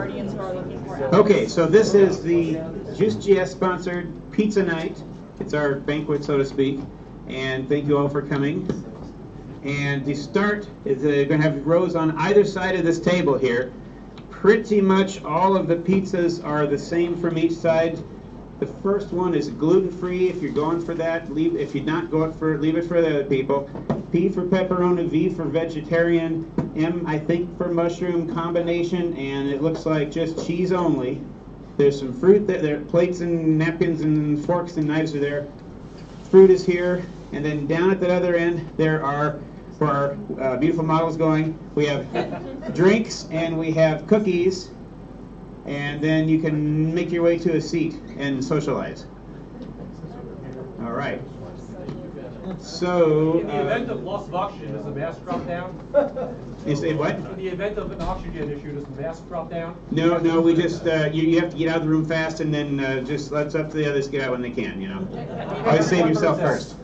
Guardians who are looking for. Okay, so this is the Juice GS sponsored pizza night. It's our banquet, so to speak. And thank you all for coming. And to start, they're going to have rows on either side of this table here. Pretty much all of the pizzas are the same from each side. The first one is gluten-free. If you're going for that, if you're not going for it, leave it for the other people. P for pepperoni, V for vegetarian, M, I think, for mushroom combination, and it looks like just cheese only. There's some fruit there. Plates and napkins and forks and knives are there. Fruit is here, and then down at the other end, there are, for our beautiful models going, we have drinks and we have cookies. And then you can make your way to a seat and socialize. All right. So. In the event of loss of oxygen, does the mask drop down? You say what? In the event of an oxygen issue, does the mask drop down? No. We just you have to get out of the room fast, and then just let's up to the others get out when they can. You know, always save yourself first.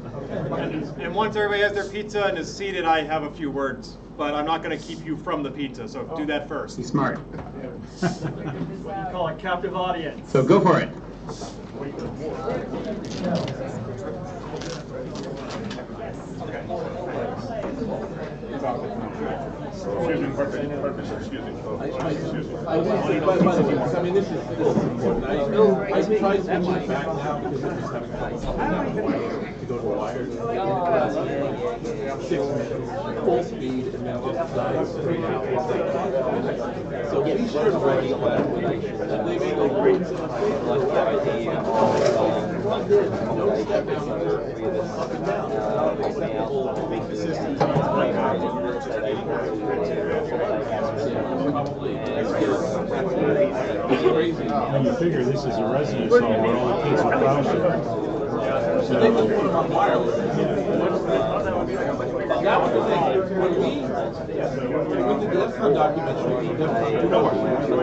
And once everybody has their pizza and is seated, I have a few words. But I'm not going to keep you from the pizza, so do that first. Be smart. What you call a captive audience. So go for it. Excuse me, purpose, excuse me. I mean, this is important. I tried switching back now because I'm just having trouble to go to wires. 6 minutes, full speed, and then just dive straight out. So be sure to write and they make a great no step down up and down. Make the system And you figure this is a residence hall where all the kids are crouching. So they will put it on wireless. That was the thing. When we did the DEFCON documentary, DEFCON 2012,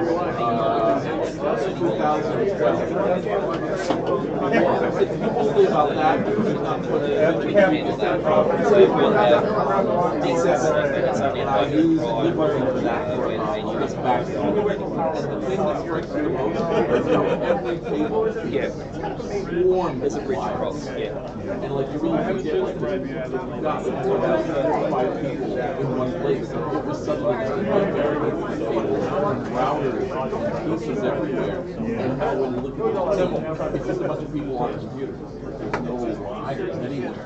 it's mostly about that. It's not put it I use Liberty for that for this back. And the thing that strikes me the most is every table swarms with wires. And like you really get like you've got 5 people in one place. It was suddenly very routers, pieces everywhere. And how when you look at the it's just a bunch of people on computers. There's no wires anywhere.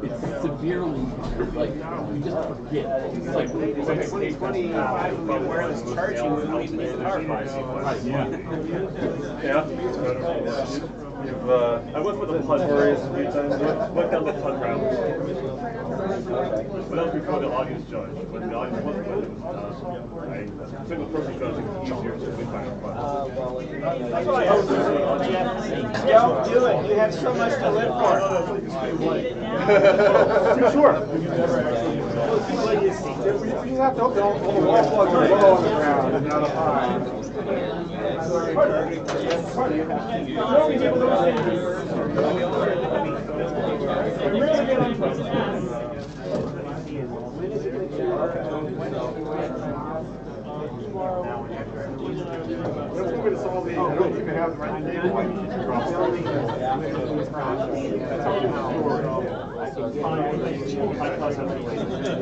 It's severely like you just forget. It's like 2025 will be wireless charging. We don't even need the power supplies. Yeah. I went for the PUD race a few times. Went down the PUD route. But that was before the audience judge. When the audience wasn't with it, I single person judge is easier to be fine. That's what I hope. Don't do it. You have so much to live for. Sure. You have to hope all the wall plugs are low on the ground and not up high.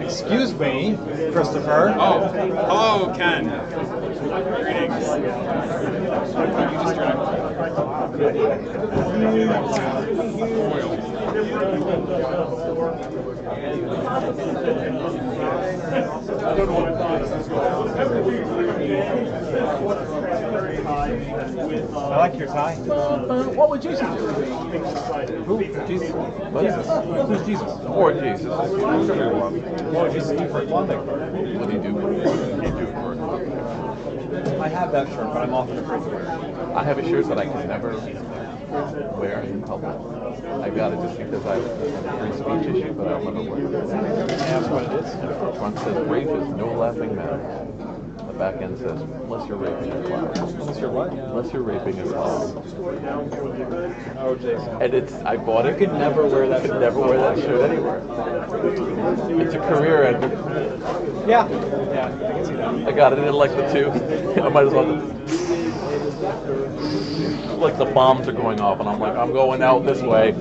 Excuse me, Christopher. Oh, hello, Ken. Greetings. You I like your tie. What would Jesus do? Who? Jesus? What is this? Who's Jesus? Or Jesus? Oh, Jesus is different. What do you do? What do you do for it? I have that shirt, but I'm often afraid to wear it. I have a shirt that I can never wear in public. I got it just because I have a free speech issue, but I'll never wear it. Can I ask what it is? The front says "Rages, no laughing matter." the back end says, unless you're raping a class. Unless you're what? Unless you're raping a class. Oh, Jason. And I bought it. You could never wear that I could shirt. never wear that shirt anywhere. It's a career ender. Yeah. Yeah, I can see that. I got it in like the two. I might as well. Like the bombs are going off, and I'm like, I'm going out this way.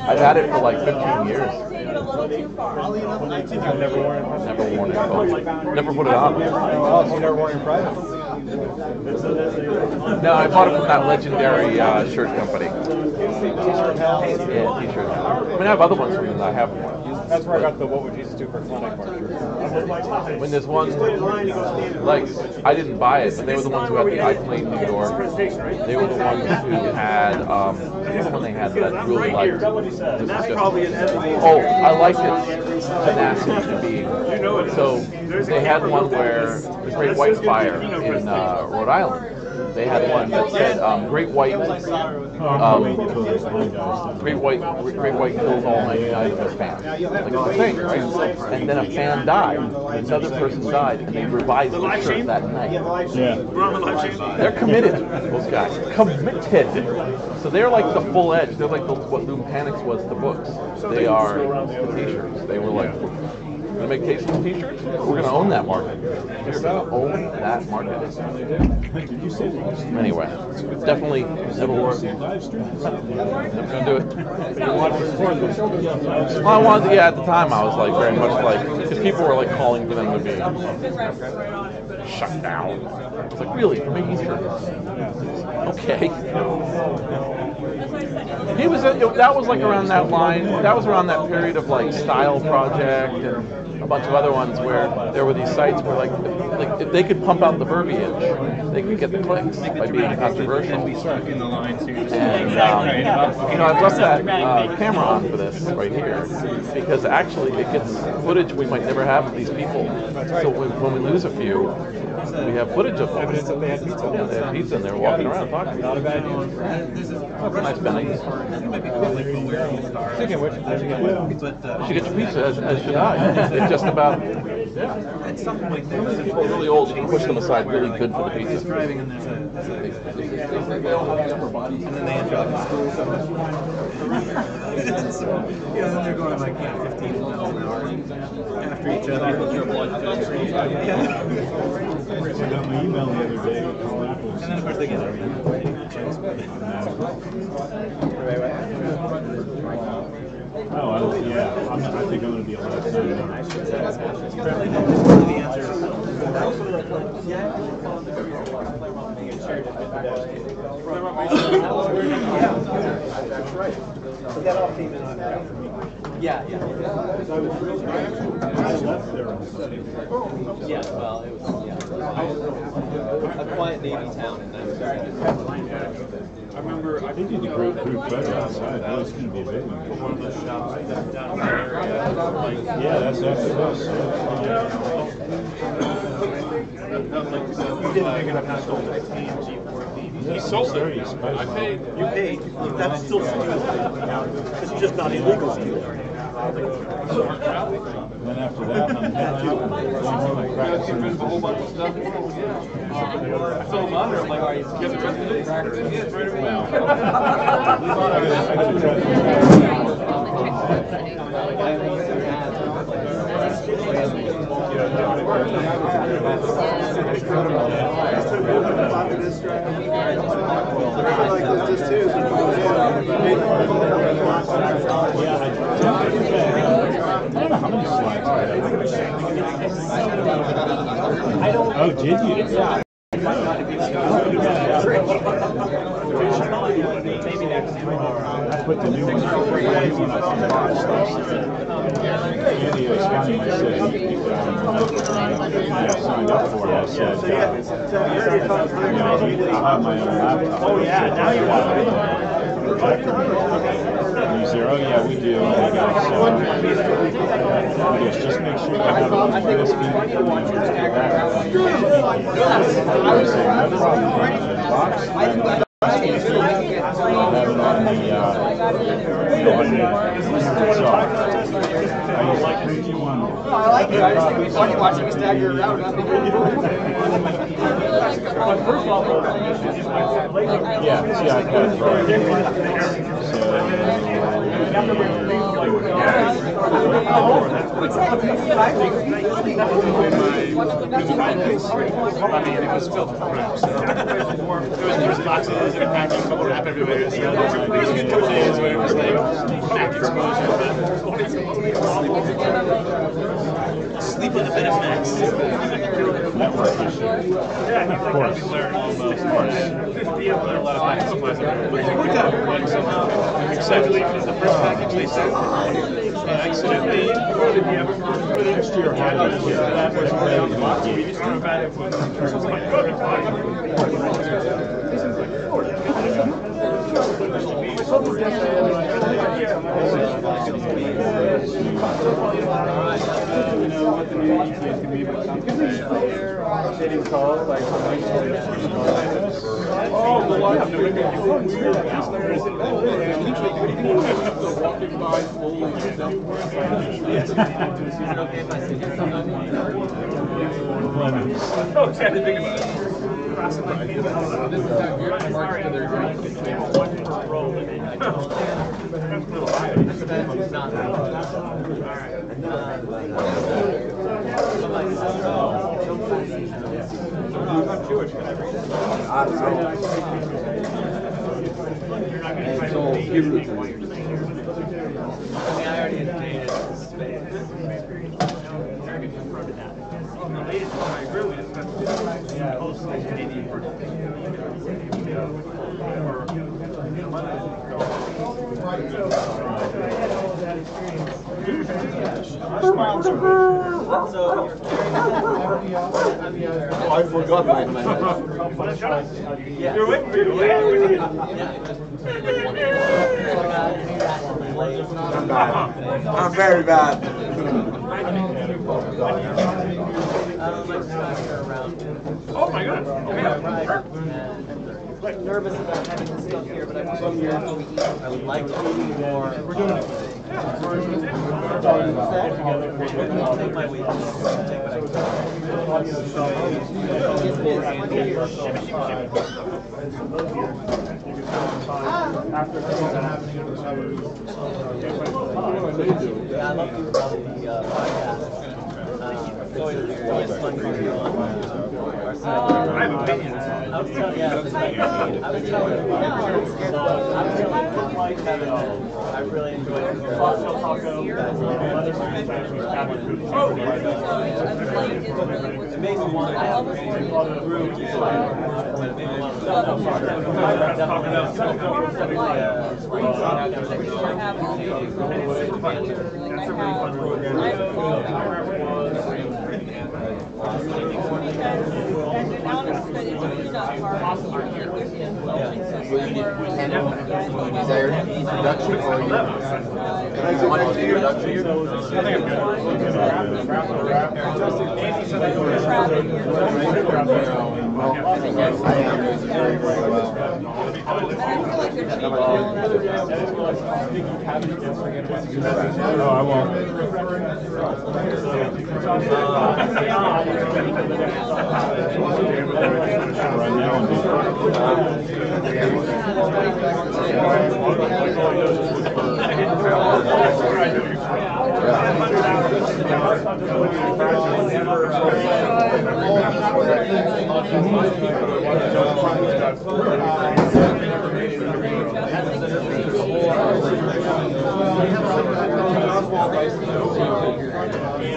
I've had it for like 15 years. I've never worn it. Never worn it. Never put it on. Oh, so you never worn it in private? No, I bought it from that legendary shirt company. Yeah, t-shirt. I mean, I have other ones from them that I haven't worn. That's where I got the What Would Jesus Do for Clinic marker. When there's one, like, I didn't buy it, but they were the ones who had the iPlane New York. They were the ones who had, when they had that I really liked. Oh, I liked its tenacity to be. So they had one where the Great White Fire in Rhode Island. They had one that said Great White kills all 99 of their fans. Like it's a thing, right? And then a fan died, another person died, and they revised the shirt that night. Yeah. They're committed, those guys. Committed. So they're like the full edge. They're like what Loom Panics was to books. They are the t-shirts. They were like, we're going to make tasteless t-shirts? We're going to own that market. We're going to own that market. Anyway, definitely never worked. Never going to do it. Well, I wanted to, yeah, at the time I was like very much like, because people were like calling for them to be shut down. I was like, really? You're making shirts? Okay. That was like around that line, that was around that period of like Style Project and a bunch of other ones where there were these sites where like if they could pump out the verbiage, they could get the clicks by being controversial. And I've left that camera on for this right here because actually it gets footage we might never have of these people. So when we lose a few, we have footage of them. Evidence that they had pizza. Yeah, they had pizza and they were walking around talking. Not a bad deal. Nice Bennies. Speaking of which, did you get one? You should get your pizza, as should I. It's just about, At some point, there people are really old, you can push them aside, really good for the pizza. driving and there's a they all have the upper bodies and then they end up in school. So, then they're going like 15 miles an hour after each other. Your blood filter. I got my email the other day. And then of course they get everything. Oh, yeah. I think I'm going to be allowed to. The answer is that's right. So that all came in on yeah. Yeah, well, it was a quiet Navy town in 1990. I remember they did the group photo outside. That was going to be a big one. One of those shops down in the area. Yeah, that's after this. You didn't pick it up and sold it. He sold it. I paid. You paid. That's still stealing. It's just not illegal stealing. And then after that, I'm heading out and going home and practicing. A whole bunch of stuff. So I'm under, I'm like, all right, get the rest of it. Yes, right away. How many slides? Oh, did you? Yeah. I put the new one up on the box. Andy was funny. I said, I signed up for it. I said, I'll have my own laptop. Oh, yeah, now you want it. And he said, oh, yeah, we do. And I guess just make sure you have it on the USB. I was saying, no problem. Box. I'll have it on I like it. I just think it's funny watching you stagger around. First of all, it was filled with crap. There was boxes and packing, but crap everywhere. So there was a good couple days where it was like back exposure, but sleep with a bit of max. Network issue. Yeah, of course. Of course. A lot of package supplies everywhere. But it worked out. Like somehow, except the first package they sent, I accidentally Next year, how do you that was already getting calls like walking by slowly. I'm Jewish. Can I read it? It's all Hebrew. I already dated space. the latest one I agree with, Oh, I forgot my You're with me. I'm bad. I'm very bad. Oh my god. I'm nervous about having this stuff here, but I would like to be more. We're doing it. Take my week. Take what I Yeah, I love you about the podcast. It's always fun to do on our side. I have opinions. I was telling, yeah, I was telling Kevin that I really enjoyed it. It makes me want to have a group, but it made me want to desired introduction or you want to introduction? No, I won't. Right now,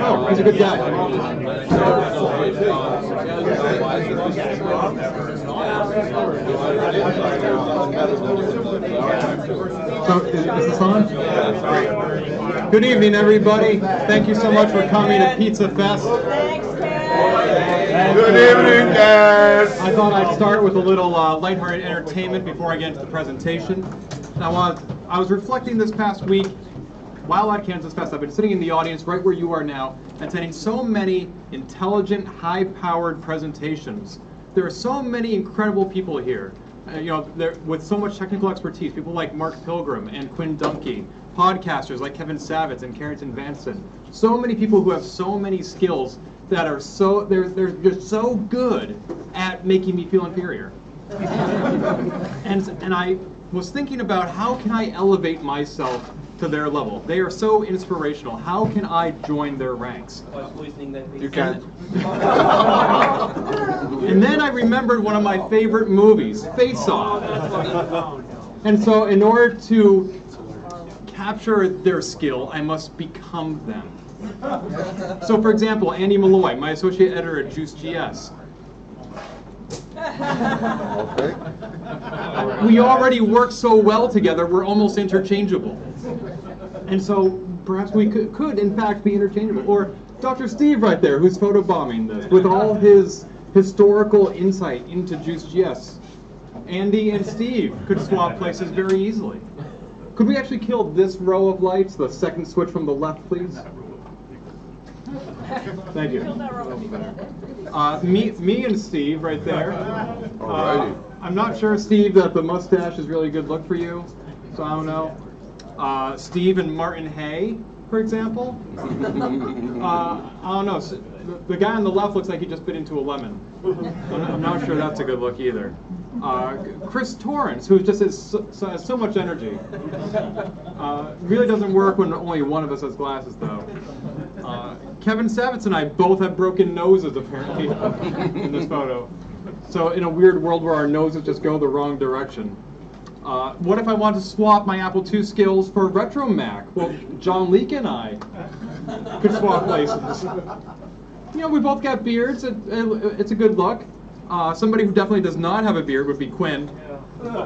Oh, he's a good guy. So, is this on? Great. Good evening, everybody. Thank you so much for coming to Pizza Fest. Good evening, guys. I thought I'd start with a little lighthearted entertainment before I get into the presentation. Now, I was reflecting this past week while at Kansasfest. I've been sitting in the audience right where you are now, attending so many intelligent, high-powered presentations. There are so many incredible people here. with so much technical expertise, people like Mark Pilgrim and Quinn Dumpke, podcasters like Kevin Savitz and Carrington Vanson, so many people who have so many skills that are they're just so good at making me feel inferior. and I was thinking about how can I elevate myself to their level. They are so inspirational. How can I join their ranks? You can. And then I remembered one of my favorite movies, Face Off. And so in order to capture their skill, I must become them. So for example, Andy Malloy, my associate editor at Juice GS. Okay. We already work so well together, we're almost interchangeable. And so perhaps we could in fact be interchangeable. Or Dr. Steve right there, who's photobombing this, with all his historical insight into Juice GS. Andy and Steve could swap places very easily. Could we actually kill this row of lights, the second switch from the left, please? Thank you. Me and Steve right there. I'm not sure, Steve, that the mustache is really a good look for you, so I don't know. Steve and Martin Hay, for example. I don't know. The guy on the left looks like he just bit into a lemon. I'm not sure that's a good look either. Chris Torrance, who just has so much energy. Really doesn't work when only one of us has glasses, though. Kevin Savitz and I both have broken noses, apparently, in this photo. So in a weird world where our noses just go the wrong direction. What if I want to swap my Apple II skills for Retro Mac? Well, John Leake and I could swap places. We both got beards. It's a good look. Somebody who definitely does not have a beard would be Quinn. But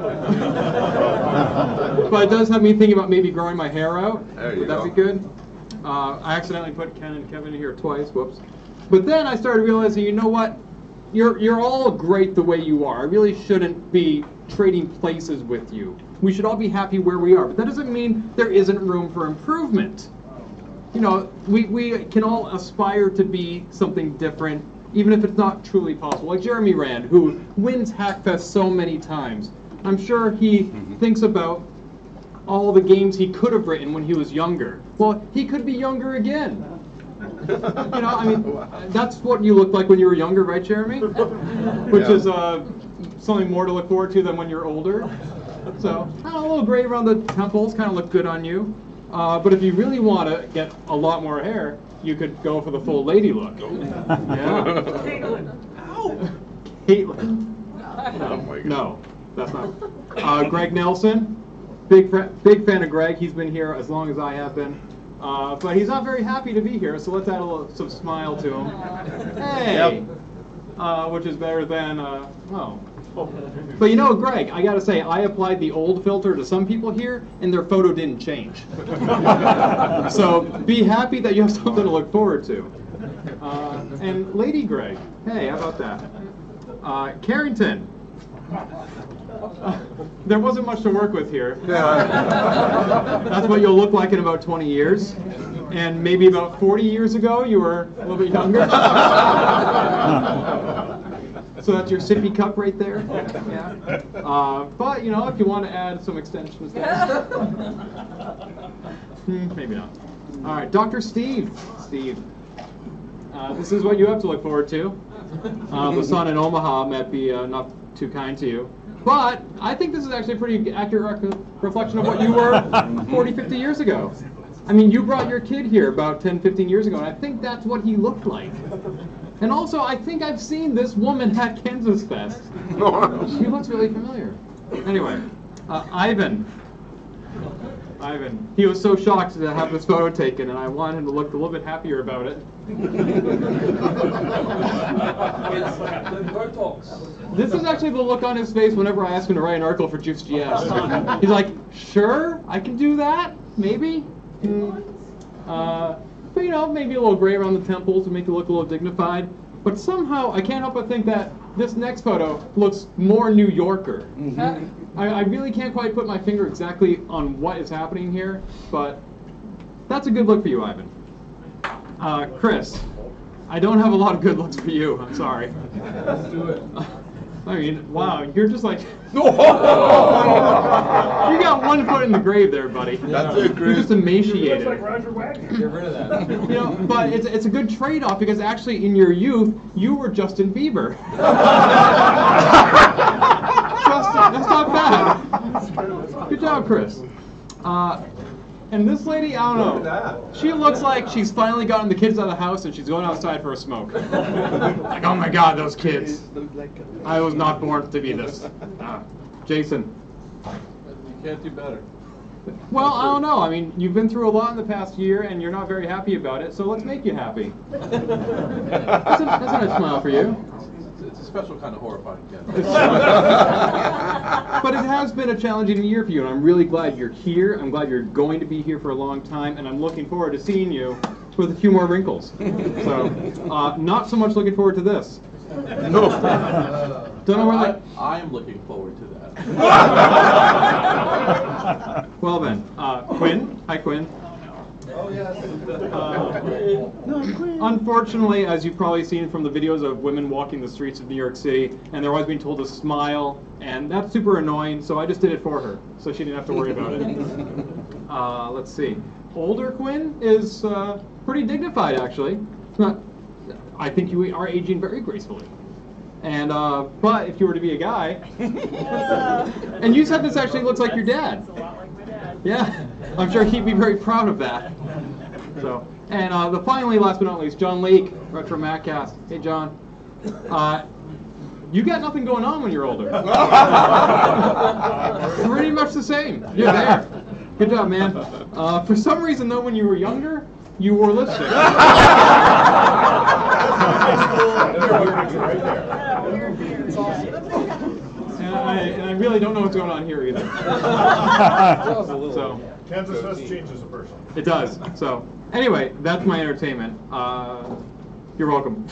it does have me thinking about maybe growing my hair out. Would that be good? I accidentally put Ken and Kevin in here twice. Whoops. But then I started realizing, you know what? You're all great the way you are. I really shouldn't be trading places with you. We should all be happy where we are. But that doesn't mean there isn't room for improvement. We can all aspire to be something different, even if it's not truly possible. Like Jeremy Rand, who wins Hackfest so many times. I'm sure he thinks about all the games he could have written when he was younger. Well, he could be younger again. That's what you looked like when you were younger, right, Jeremy? Which is something more to look forward to than when you're older. So, a little gray around the temples kind of look good on you. But if you really want to get a lot more hair, you could go for the full lady look. Yeah. Caitlin. Ow! Caitlin. Oh my God. No, that's not. Greg Nelson. Big fan of Greg. He's been here as long as I have been. But he's not very happy to be here, so let's add some smile to him. Hey! Which is better than, But Greg, I gotta say, I applied the old filter to some people here, and their photo didn't change. So be happy that you have something to look forward to. And Lady Greg, hey, how about that? Carrington. There wasn't much to work with here. That's what you'll look like in about 20 years. And maybe about 40 years ago, you were a little bit younger. So that's your sippy cup right there. Yeah. But, if you want to add some extensions there. Maybe not. All right, Dr. Steve. Steve. This is what you have to look forward to. The sun in Omaha might be not too kind to you. But I think this is actually a pretty accurate reflection of what you were 40, 50 years ago. I mean, you brought your kid here about 10, 15 years ago, and I think that's what he looked like. And also, I think I've seen this woman at Kansasfest. She looks really familiar. Anyway, Ivan. He was so shocked to have this photo taken, and I wanted him to look a little bit happier about it. This is actually the look on his face whenever I ask him to write an article for Juice GS. He's like, sure, I can do that, maybe. But maybe a little gray around the temples to make it look a little dignified. But somehow, I can't help but think that this next photo looks more New Yorker. I really can't quite put my finger exactly on what is happening here, but that's a good look for you, Ivan. Chris, I don't have a lot of good looks for you. I'm sorry. Let's do it. I mean, wow, you're just like... You got 1 foot in the grave there, buddy. That's it, Chris. You're just emaciated. Looks like Roger Wagner. Get rid of that. You know, but it's a good trade-off because actually in your youth, you were Justin Bieber. That's not bad. Good job, Chris. And this lady, I don't know. She looks like she's finally gotten the kids out of the house and she's going outside for a smoke. Like, oh my God, those kids. I was not born to be this. Jason. You can't do better. Well, I don't know. I mean, you've been through a lot in the past year and you're not very happy about it, so let's make you happy. That's a nice smile for you. It's a special kind of horrifying, Ken. But it has been a challenging year for you, and I'm really glad you're here. I'm glad you're going to be here for a long time, and I'm looking forward to seeing you with a few more wrinkles. So, not so much looking forward to this. No. Don't know where I am looking forward to that. Well then, Quinn. Hi, Quinn. Oh, yes. Unfortunately, as you've probably seen from the videos of women walking the streets of New York City, and they're always being told to smile, and that's super annoying, so I just did it for her, so she didn't have to worry about it. Let's see. Older Quinn is pretty dignified, actually. It's not. I think you are aging very gracefully. And but if you were to be a guy, and you said this actually looks like your dad. It's a lot like my dad. Yeah, I'm sure he'd be very proud of that. So, and finally, last but not least, John Leake, Retro Maccast. Hey, John. You got nothing going on when you're older. Pretty much the same. You're there. Good job, man. For some reason, though, when you were younger, you wore lipstick. And I really don't know what's going on here either. So, Kansasfest changes a person. it does. So, anyway, that's my entertainment. You're welcome.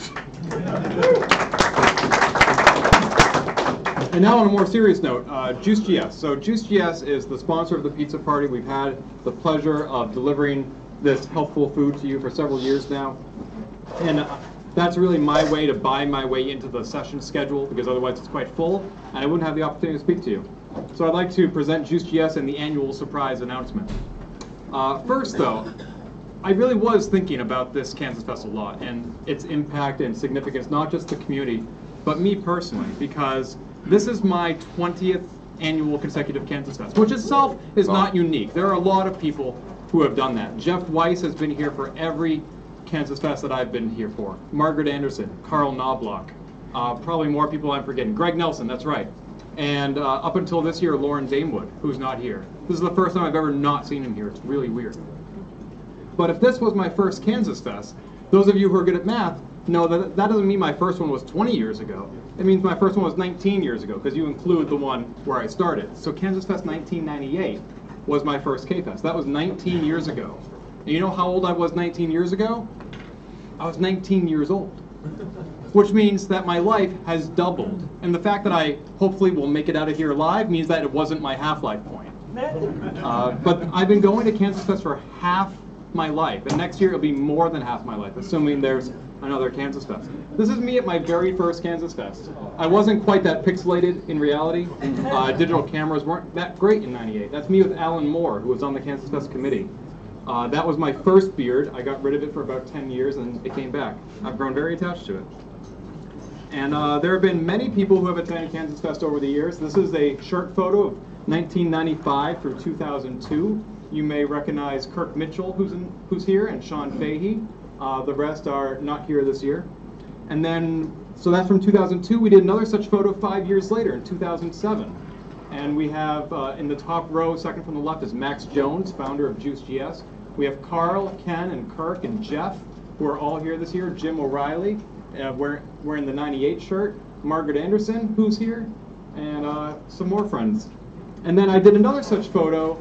And now on a more serious note, Juice GS. So Juice GS is the sponsor of the pizza party. We've had the pleasure of delivering this healthful food to you for several years now. And that's really my way to buy my way into the session schedule, because otherwise it's quite full, and I wouldn't have the opportunity to speak to you. So I'd like to present Juice GS and the annual surprise announcement. First, though, I really was thinking about this Kansasfest a lot, and its impact and significance, not just the community, but me personally, because this is my 20th annual consecutive Kansasfest, which itself is not unique. There are a lot of people who have done that. Jeff Weiss has been here for every Kansasfest that I've been here for. Margaret Anderson, Carl Knobloch, probably more people I'm forgetting. Greg Nelson, that's right. And up until this year, Lauren Damewood, who's not here. This is the first time I've ever not seen him here. It's really weird. But if this was my first Kansasfest, those of you who are good at math know that that doesn't mean my first one was 20 years ago. It means my first one was 19 years ago, because you include the one where I started. So Kansasfest 1998 was my first K-Fest. That was 19 years ago. And you know how old I was 19 years ago? I was 19 years old. Which means that my life has doubled. And the fact that I hopefully will make it out of here alive means that it wasn't my half-life point. But I've been going to Kansasfest for half my life, and next year it'll be more than half my life, assuming there's another Kansasfest. This is me at my very first Kansasfest. I wasn't quite that pixelated in reality. Digital cameras weren't that great in '98. That's me with Alan Moore, who was on the Kansasfest committee. That was my first beard. I got rid of it for about 10 years, and it came back. I've grown very attached to it. And there have been many people who have attended Kansasfest over the years. This is a shirt photo of 1995 through 2002. You may recognize Kirk Mitchell, who's here, and Sean Fahey. The rest are not here this year. And then, so that's from 2002. We did another such photo 5 years later, in 2007. And we have, in the top row, second from the left, is Max Jones, founder of Juice GS. We have Carl, Ken, and Kirk, and Jeff, who are all here this year. Jim O'Reilly, wearing the '98 shirt. Margaret Anderson, who's here, and some more friends. And then I did another such photo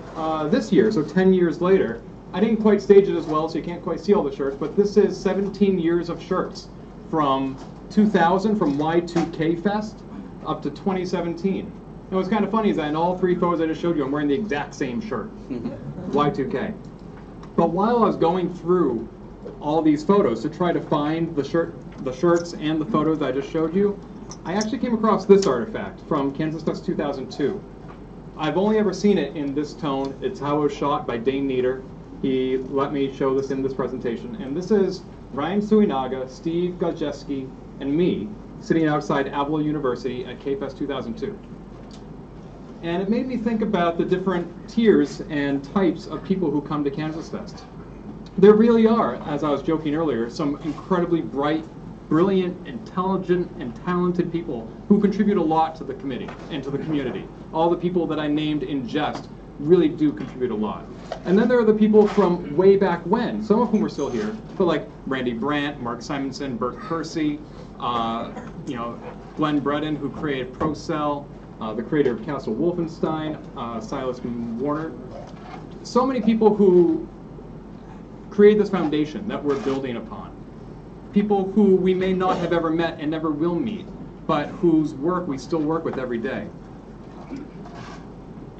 this year, so 10 years later. I didn't quite stage it as well, so you can't quite see all the shirts, but this is 17 years of shirts from 2000, from Y2K Fest, up to 2017. And what's kind of funny is that in all three photos I just showed you, I'm wearing the exact same shirt, Y2K. But while I was going through all these photos to try to find the shirts and the photos I just showed you, I actually came across this artifact from Kansasfest 2002. I've only ever seen it in this tone. It's how it was shot by Dane Nieder. He let me show this in this presentation. And this is Ryan Suinaga, Steve Gajewski, and me sitting outside Avila University at K-Fest 2002. And it made me think about the different tiers and types of people who come to Kansasfest. There really are, as I was joking earlier, some incredibly bright, brilliant, intelligent, and talented people who contribute a lot to the committee and to the community. All the people that I named in jest really do contribute a lot. And then there are the people from way back when, some of whom are still here, but like Randy Brandt, Mark Simonson, Bert Kersey, Glenn Bredin, who created ProCell, the creator of Castle Wolfenstein, Silas Warner. So many people who create this foundation that we're building upon. People who we may not have ever met and never will meet, but whose work we still work with every day.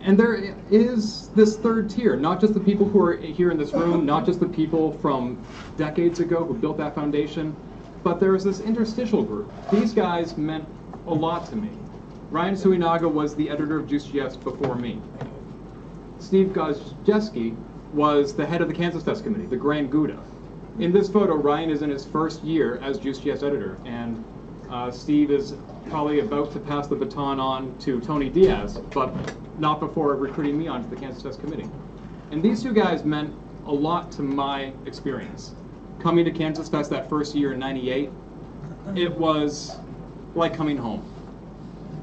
And there is this third tier, not just the people who are here in this room, not just the people from decades ago who built that foundation, but there's this interstitial group. These guys meant a lot to me. Ryan Suinaga was the editor of Juice GS before me. Steve Gajewski was the head of the Kansasfest committee, the Grand Gouda. In this photo, Ryan is in his first year as Juice GS editor, and Steve is probably about to pass the baton on to Tony Diaz, but not before recruiting me onto the Kansasfest committee. And these two guys meant a lot to my experience. Coming to Kansasfest that first year in '98, it was like coming home.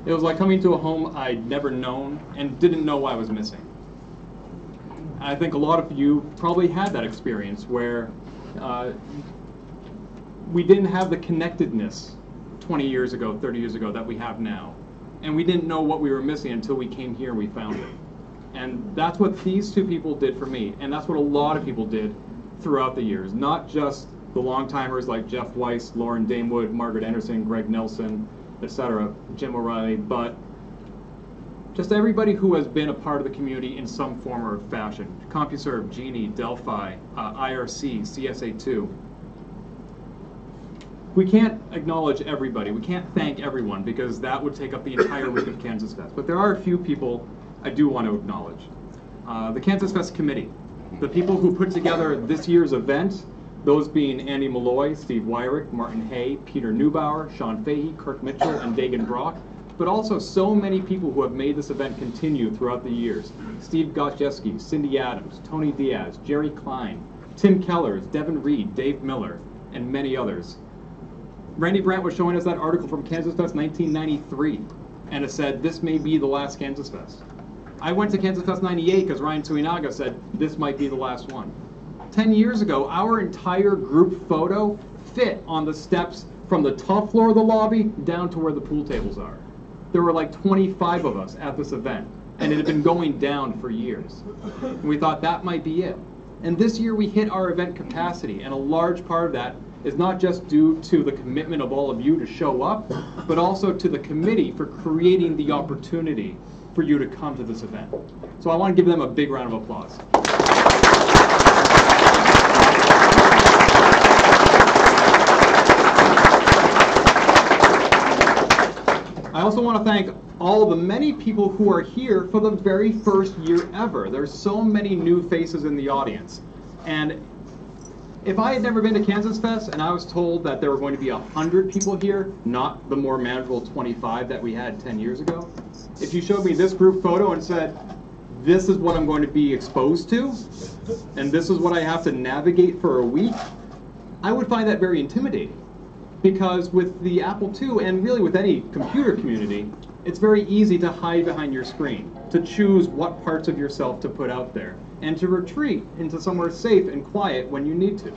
It was like coming to a home I'd never known and didn't know I was missing. I think a lot of you probably had that experience where we didn't have the connectedness 20 years ago, 30 years ago that we have now. And we didn't know what we were missing until we came here and we found it. And that's what these two people did for me, and that's what a lot of people did throughout the years. Not just the long-timers like Jeff Weiss, Lauren Damewood, Margaret Anderson, Greg Nelson, etc., Jim O'Reilly, but just everybody who has been a part of the community in some form or fashion. CompuServe, Genie, Delphi, IRC, CSA2. We can't acknowledge everybody. We can't thank everyone because that would take up the entire week of Kansasfest. But there are a few people I do want to acknowledge. The Kansasfest committee, the people who put together this year's event, those being Andy Malloy, Steve Wyrick, Martin Hay, Peter Neubauer, Sean Fahey, Kirk Mitchell, and Dagan Brock, but also so many people who have made this event continue throughout the years. Steve Gajewski, Cindy Adams, Tony Diaz, Jerry Klein, Tim Kellers, Devin Reed, Dave Miller, and many others. Randy Brandt was showing us that article from Kansasfest 1993, and it said, this may be the last Kansasfest. I went to Kansasfest 98 because Ryan Suinaga said, this might be the last one. 10 years ago, our entire group photo fit on the steps from the top floor of the lobby down to where the pool tables are. There were like 25 of us at this event, and it had been going down for years. And we thought that might be it. And this year we hit our event capacity, and a large part of that is not just due to the commitment of all of you to show up, but also to the committee for creating the opportunity for you to come to this event. So I want to give them a big round of applause. I also want to thank all of the many people who are here for the very first year ever. There's so many new faces in the audience. And if I had never been to Kansasfest and I was told that there were going to be 100 people here, not the more manageable 25 that we had 10 years ago, if you showed me this group photo and said, this is what I'm going to be exposed to, and this is what I have to navigate for a week, I would find that very intimidating. Because with the Apple II, and really with any computer community, it's very easy to hide behind your screen, to choose what parts of yourself to put out there, and to retreat into somewhere safe and quiet when you need to.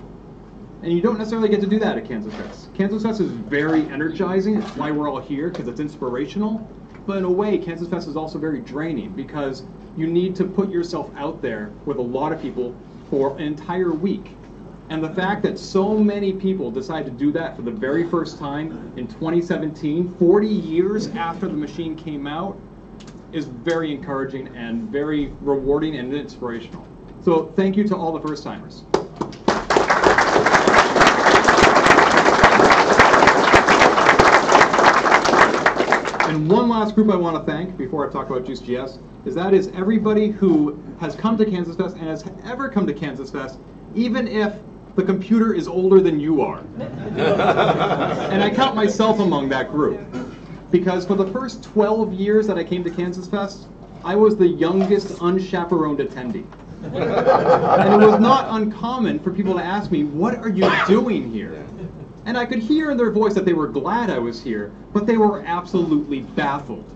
And you don't necessarily get to do that at Kansasfest. Kansasfest is very energizing. It's why we're all here, because it's inspirational. But in a way, Kansasfest is also very draining, because you need to put yourself out there with a lot of people for an entire week. And the fact that so many people decide to do that for the very first time in 2017, 40 years after the machine came out, is very encouraging and very rewarding and inspirational. So thank you to all the first-timers. last group I want to thank before I talk about Juice GS is everybody who has come to Kansasfest and has ever come to Kansasfest, even if the computer is older than you are. And I count myself among that group. Because for the first 12 years that I came to Kansasfest, I was the youngest unchaperoned attendee. And it was not uncommon for people to ask me, what are you doing here? And I could hear in their voice that they were glad I was here, but they were absolutely baffled.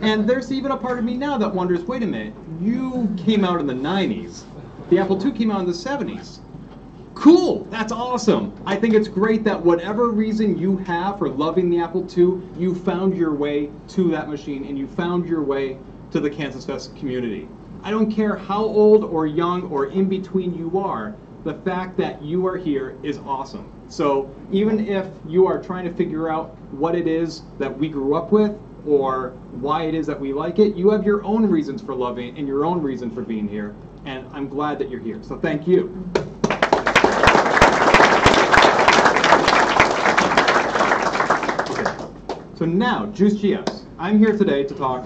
And there's even a part of me now that wonders, wait a minute, you came out in the 90s. The Apple II came out in the 70s. Cool, that's awesome. I think it's great that whatever reason you have for loving the Apple II, you found your way to that machine and you found your way to the Kansasfest community. I don't care how old or young or in between you are, the fact that you are here is awesome. So even if you are trying to figure out what it is that we grew up with or why it is that we like it, you have your own reasons for loving it and your own reason for being here, and I'm glad that you're here. So thank you. So now, Juice GS. I'm here today to talk,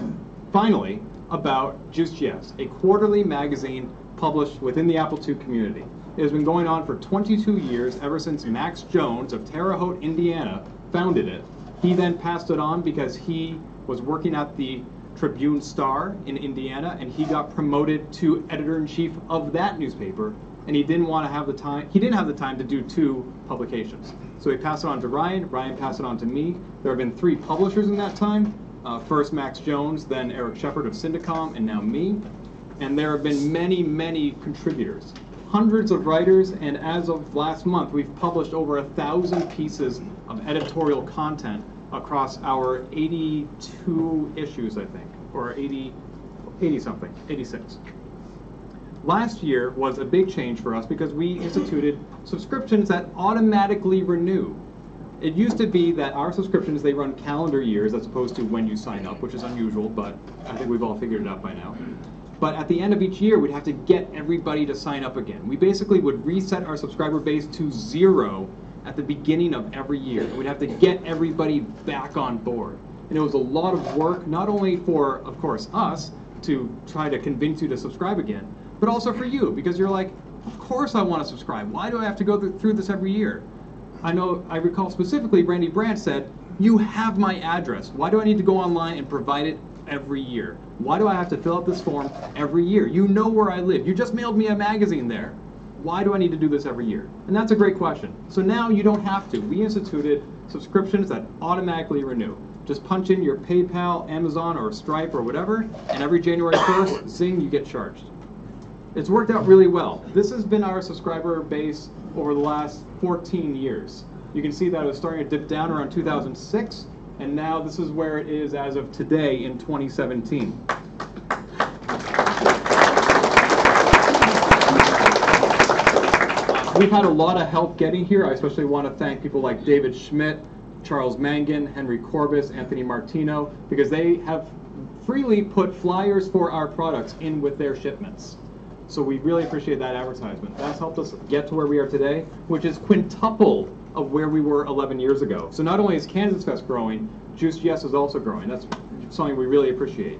finally, about Juice GS, a quarterly magazine published within the Apple II community. It has been going on for 22 years, ever since Max Jones of Terre Haute, Indiana, founded it. He then passed it on because he was working at the Tribune-Star in Indiana, and he got promoted to editor-in-chief of that newspaper, and he didn't want to have the time. He didn't have the time to do 2 publications. So he passed it on to Ryan. Ryan passed it on to me. There have been 3 publishers in that time. First Max Jones, then Eric Shepard of Syndicom, and now me. And there have been many, many contributors, hundreds of writers, and as of last month, we've published over 1,000 pieces of editorial content across our 82 issues, I think, or 80-something, 86. Last year was a big change for us because we instituted subscriptions that automatically renew. It used to be that our subscriptions, they run calendar years as opposed to when you sign up, which is unusual, but I think we've all figured it out by now. But at the end of each year, we'd have to get everybody to sign up again. We basically would reset our subscriber base to 0 at the beginning of every year. And we'd have to get everybody back on board. And it was a lot of work, not only for, of course, us to try to convince you to subscribe again, but also for you, because you're like, of course I want to subscribe. Why do I have to go through this every year? I recall specifically Randy Brandt said, you have my address. Why do I need to go online and provide it every year? Why do I have to fill out this form every year? You know where I live. You just mailed me a magazine there. Why do I need to do this every year? And that's a great question. So now you don't have to. We instituted subscriptions that automatically renew. Just punch in your PayPal, Amazon, or Stripe, or whatever, and every January 1st, zing, you get charged. It's worked out really well. This has been our subscriber base over the last 14 years. You can see that it was starting to dip down around 2006, and now this is where it is as of today in 2017. We've had a lot of help getting here. I especially want to thank people like David Schmidt, Charles Mangan, Henry Corbis, Anthony Martino, because they have freely put flyers for our products in with their shipments. So we really appreciate that advertisement. That's helped us get to where we are today, which is quintuple of where we were 11 years ago. So not only is Kansasfest growing, Juice GS is also growing. That's something we really appreciate.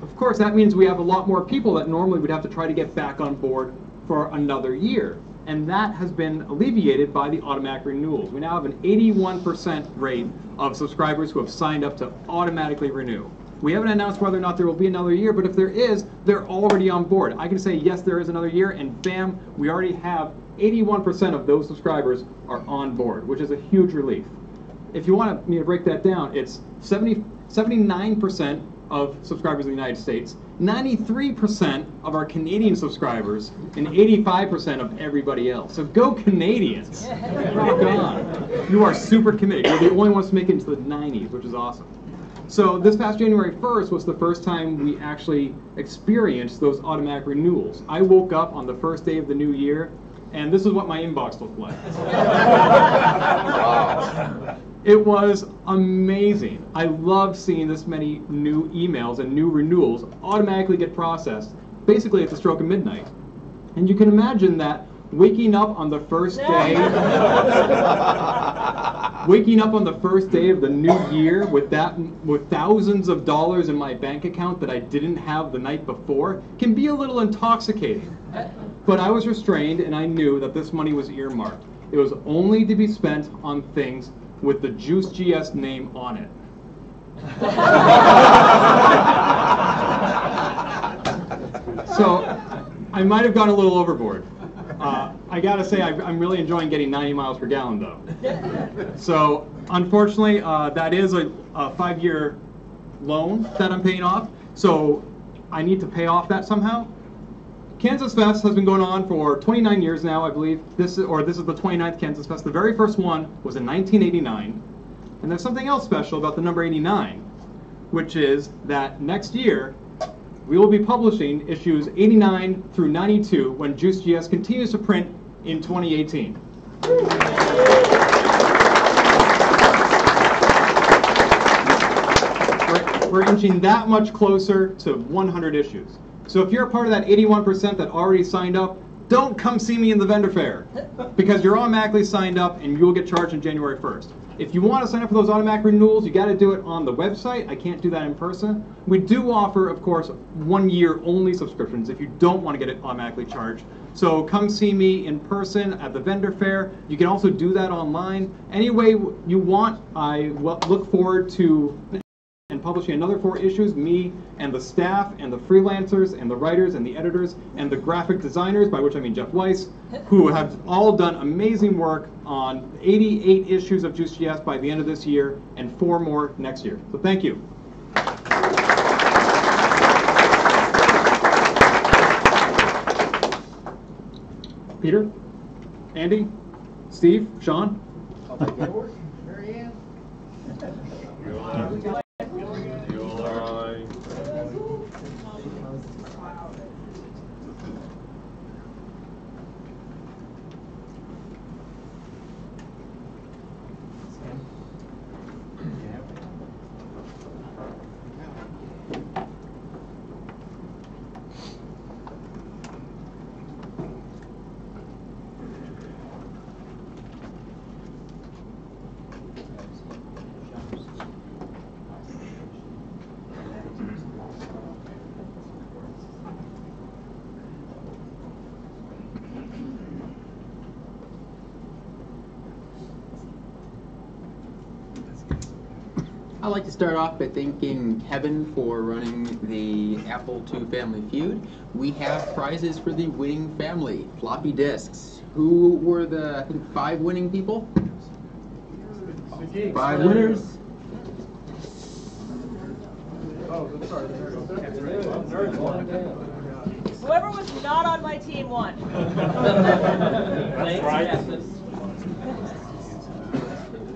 Of course, that means we have a lot more people that normally would have to try to get back on board for another year. And that has been alleviated by the automatic renewals. We now have an 81% rate of subscribers who have signed up to automatically renew. We haven't announced whether or not there will be another year, but if there is, they're already on board. I can say, yes, there is another year, and bam, we already have 81% of those subscribers are on board, which is a huge relief. If you want me to break that down, it's 79% of subscribers in the United States, 93% of our Canadian subscribers, and 85% of everybody else. So go Canadians! Rock on! You are super committed. You're the only ones to make it into the 90s, which is awesome. So this past January 1st was the first time we actually experienced those automatic renewals. I woke up on the first day of the new year, and this is what my inbox looked like. Wow. It was amazing. I love seeing this many new emails and new renewals automatically get processed, basically at the stroke of midnight. And you can imagine that waking up on the first day Waking up on the first day of the new year with thousands of dollars in my bank account that I didn't have the night before can be a little intoxicating. But I was restrained, and I knew that this money was earmarked. It was only to be spent on things with the Juice GS name on it. So I might have gone a little overboard. I gotta say, I'm really enjoying getting 90 miles per gallon though. So unfortunately, that is a 5-year loan that I'm paying off. So I need to pay off that somehow. Kansasfest has been going on for 29 years now, I believe. This is the 29th Kansasfest. The very first one was in 1989. And there's something else special about the number 89, which is that next year, we will be publishing issues 89 through 92 when Juice GS continues to print in 2018. We're inching that much closer to 100 issues. So if you're a part of that 81% that already signed up, don't come see me in the vendor fair, because you're automatically signed up and you'll get charged on January 1st. If you want to sign up for those automatic renewals, you got to do it on the website. I can't do that in person. We do offer, of course, 1-year only subscriptions if you don't want to get it automatically charged. So come see me in person at the vendor fair. You can also do that online. Any way you want. I look forward to and publishing another 4 issues, me and the staff and the freelancers and the writers and the editors and the graphic designers, by which I mean Jeff Weiss, who have all done amazing work on 88 issues of Juice GS by the end of this year and 4 more next year. So thank you. Peter? Andy? Steve? Sean? I'd like to start off by thanking Kevin for running the Apple II Family Feud. We have prizes for the winning family, floppy disks. Who were the, I think, 5 winning people? 5 winners. Whoever was not on my team won. That's right.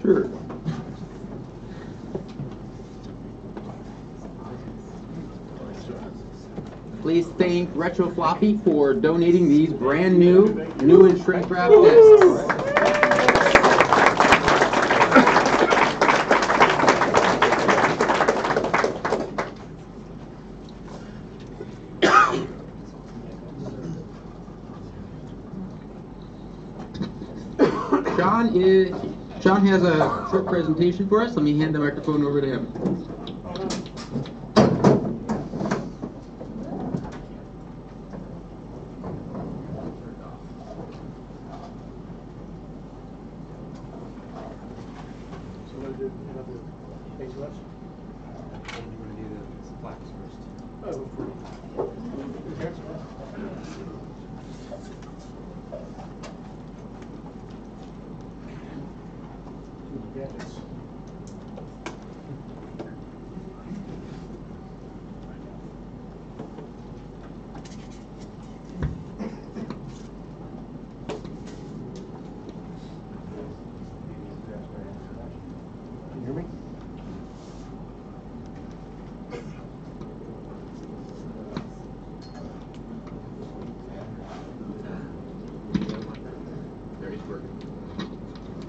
Sure. Please thank Retro Floppy for donating these brand new and shrink wrap discs. Sean has a short presentation for us. Let me hand the microphone over to him.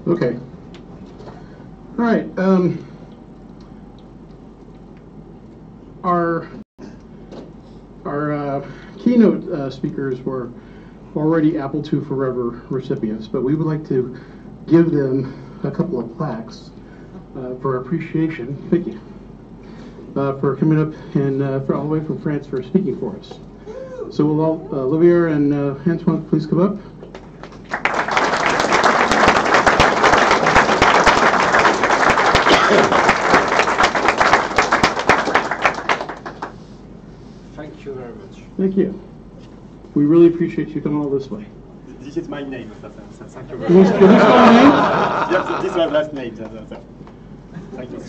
Okay. All right. Our keynote speakers were already Apple II Forever recipients, but we would like to give them a couple of plaques for appreciation. Thank you. For coming up and for all the way from France for speaking for us. So will all Olivier and Antoine please come up? Thank you very much. Thank you. We really appreciate you coming all this way. This is my name. Thank you Is this your name? Yes, this is my last name. Thank you.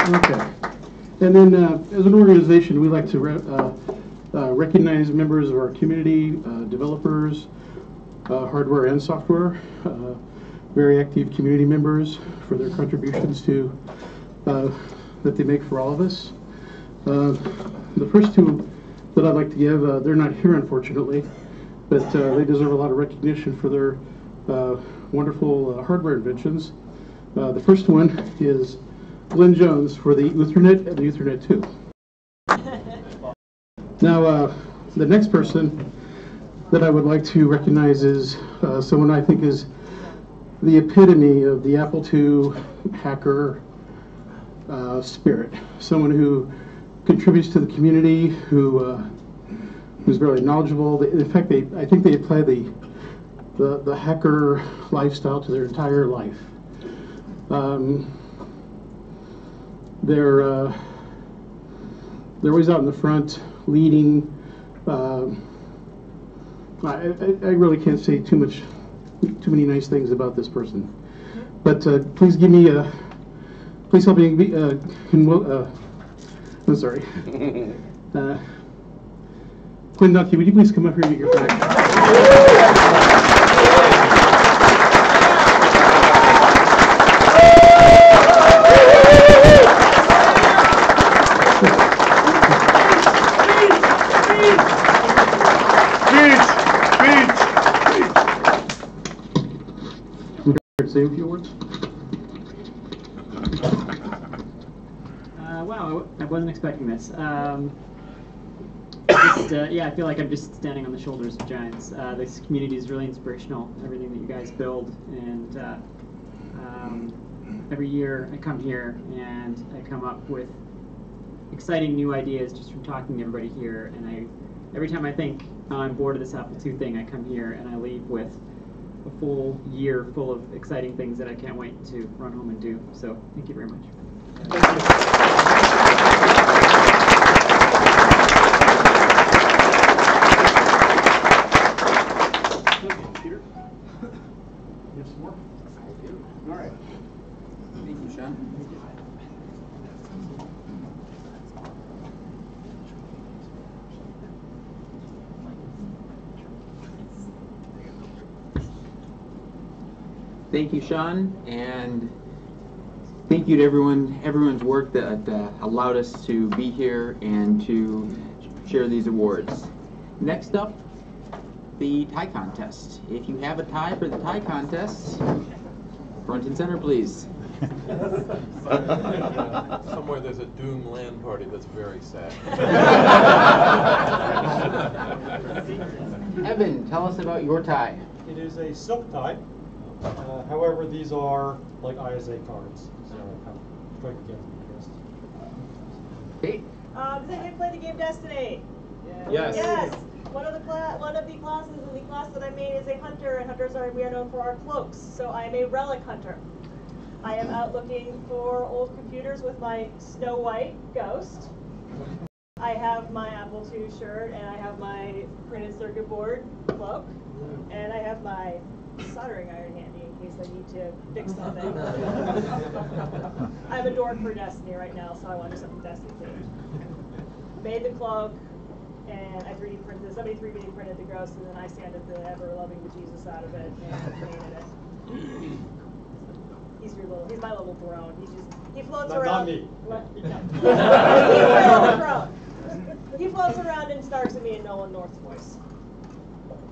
Okay. And then, as an organization, we like to recognize members of our community, developers, hardware and software, very active community members for their contributions to that they make for all of us. The first two that I'd like to give, they're not here unfortunately, but they deserve a lot of recognition for their wonderful hardware inventions. The first one is Glenn Jones for the Ethernet and the Ethernet 2. Now, the next person that I would like to recognize is someone I think is the epitome of the Apple II hacker spirit. Someone who contributes to the community, who's very knowledgeable. In fact, I think they apply the hacker lifestyle to their entire life. They're always out in the front, leading. I really can't say too many nice things about this person, but please give me please help me. I'm sorry. Quinn Ducky, would you please come up here and get your flag? Say a few words. Wow, I wasn't expecting this. Yeah, I feel like I'm just standing on the shoulders of giants. This community is really inspirational, everything that you guys build, and every year I come here and I come up with exciting new ideas just from talking to everybody here, and every time I think I'm bored of this Apple II thing, I come here and I leave with a full year full of exciting things that I can't wait to run home and do. So thank you very much. Thank you. Peter, you have some more? I do. All right. Thank you, Sean. Thank you, Sean, and thank you to everyone's work that allowed us to be here and to share these awards. Next up, the tie contest. If you have a tie for the tie contest, front and center, please. Somewhere there's a Doom LAN party that's very sad. Evan, tell us about your tie. It is a silk tie. However, these are like ISA cards, so kind of strike against the wrist. Kate? Does anyone play the game Destiny? Yes. Yes. One of the classes in the class that I made is a hunter, and hunters we are known for our cloaks. So I am a relic hunter. I am out looking for old computers with my Snow White ghost. I have my Apple II shirt, and I have my printed circuit board cloak, and I have my soldering iron handy in case I need to fix something. I'm a dork for Destiny right now, so I want to do something Destiny themed. Made the cloak, and I 3D printed. Somebody 3D printed the ghost, and then I sanded the ever-loving bejesus out of it and painted it. He's my little drone. He floats around. Not me. He's my little drone. He floats around and starts at me in Nolan North's voice.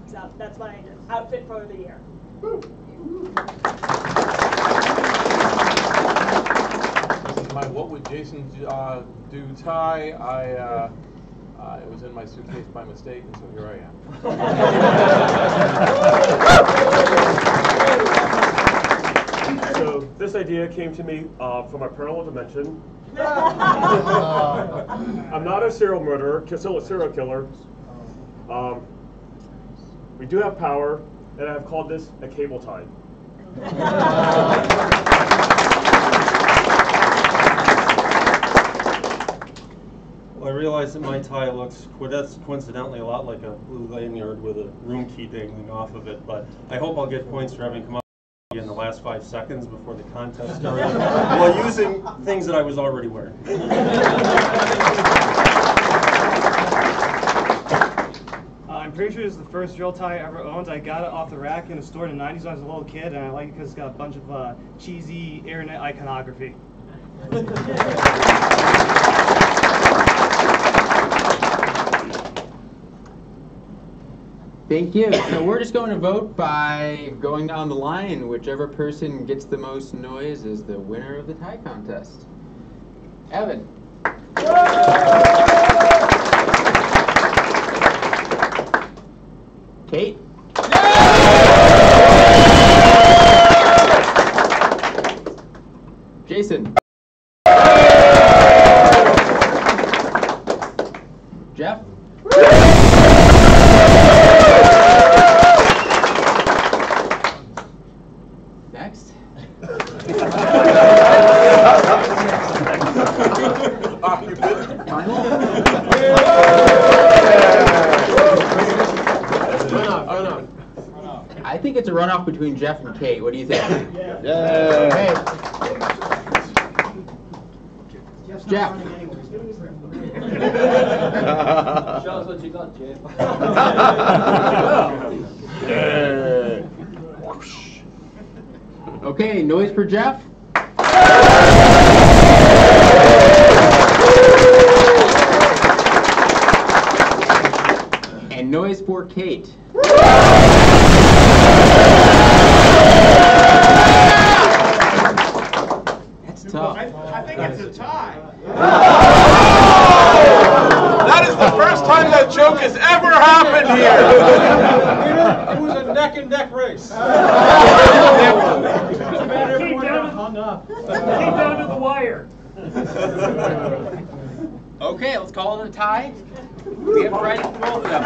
So that's my outfit for the year. This is my What Would Jason Do tie. I It was in my suitcase by mistake, and so here I am. So this idea came to me from a parallel dimension. I'm not a serial murderer, still a serial killer. We do have power, and I've called this a cable tie. Well, I realize that my tie looks coincidentally a lot like a blue lanyard with a room key dangling off of it, but I hope I'll get points for having come up in the last 5 seconds before the contest started, while using things that I was already wearing. I'm pretty sure this is the first drill tie I ever owned. I got it off the rack in a store in the 90s when I was a little kid, and I like it because it's got a bunch of cheesy internet iconography. Thank you. So we're just going to vote by going down the line. Whichever person gets the most noise is the winner of the tie contest. Evan. Kate. Jason. Jeff. Next. I think it's a runoff between Jeff and Kate. What do you think? Yeah. Okay. Jeff. Show us what you got, Jeff. Okay, noise for Jeff. And noise for Kate. That's tough. I think it's a tie. That is the first time that joke has ever happened here. It was a neck-and-neck race. Came down to the wire. Okay, let's call it a tie. We have prizes for both of them.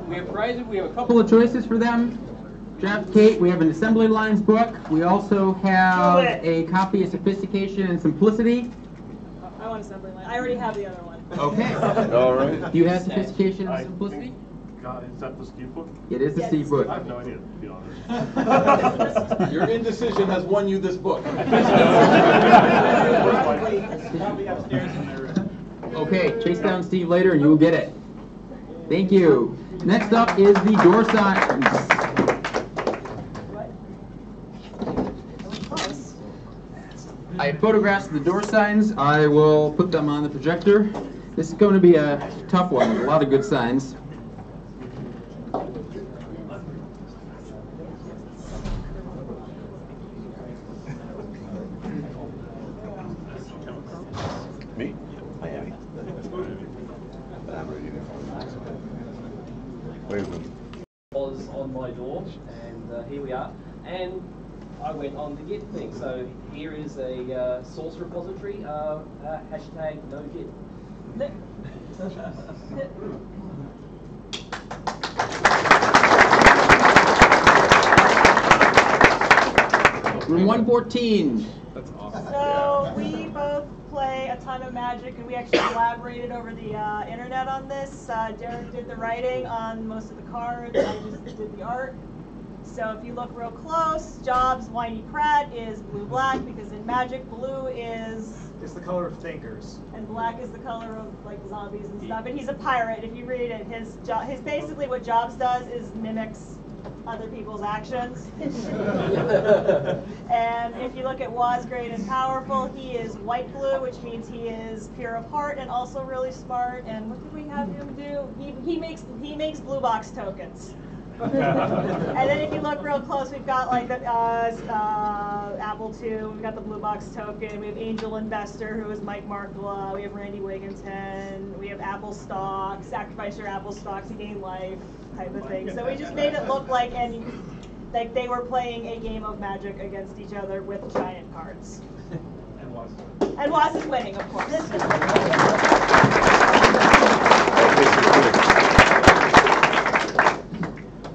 We have prizes. We have a couple of choices for them. Jeff, Kate, we have an assembly lines book. We also have a copy of Sophistication and Simplicity. I want assembly line. I already have the other one. Okay. All right. Do you have Sophistication and Simplicity? God, is that the Steve book? It is the Steve book. I have no idea, to be honest. Your indecision has won you this book. Okay, chase down Steve later and you will get it. Thank you. Next up is the door signs. I have photographs of the door signs. I will put them on the projector. This is going to be a tough one. A lot of good signs. Me? I am. Wait a minute. Was on my door, and here we are. And I went on the Git thing. So here is a source repository, hashtag no Git. Room 114. That's awesome. So we both play a ton of Magic, and we actually collaborated over the internet on this. Derek did the writing on most of the cards. I just did the art. So if you look real close, Jobs' Whiny Pratt is blue-black, because in Magic, blue is... It's the color of thinkers. And black is the color of like zombies and stuff. And he's a pirate. If you read it, his basically what Jobs does is mimics other people's actions. And if you look at Was Great and Powerful, he is white-blue, which means he is pure of heart and also really smart. And what did we have him do? He makes blue box tokens. And then if you look real close, we've got like the Apple II, we've got the Blue Box token, we have Angel Investor, who is Mike Markula, we have Randy Wigginton, we have Apple stock, sacrifice your Apple stock to gain life type of thing. So we just made it look like they were playing a game of Magic against each other with giant cards. And Was is winning, of course.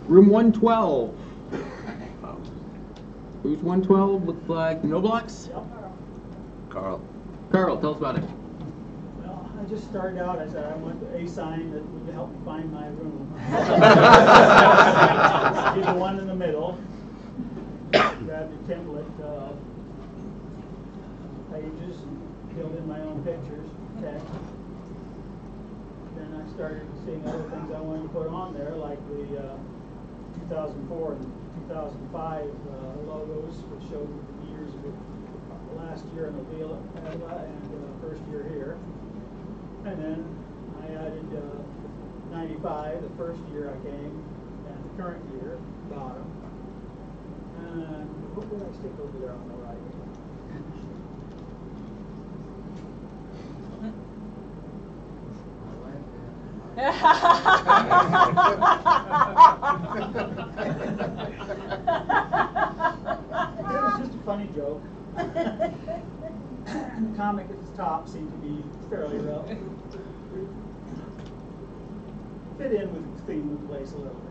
Room 112. Who's 112? Looks like No Blocks? Carl. Carl, tell us about it. Well, I just started out, I said I want a sign that would help me find my room. Did the one in the middle. Grabbed the template pages and filled in my own pictures, text. Then I started seeing other things I wanted to put on there, like the 2004 and 2005 logos, which showed the years of the last year in Avila and first year here. And then I added 95, the first year I came, and the current year, bottom. And what did I stick over there on the right? It was just a funny joke. The comic at the top seemed to be fairly rough. Fit in with the theme of the place a little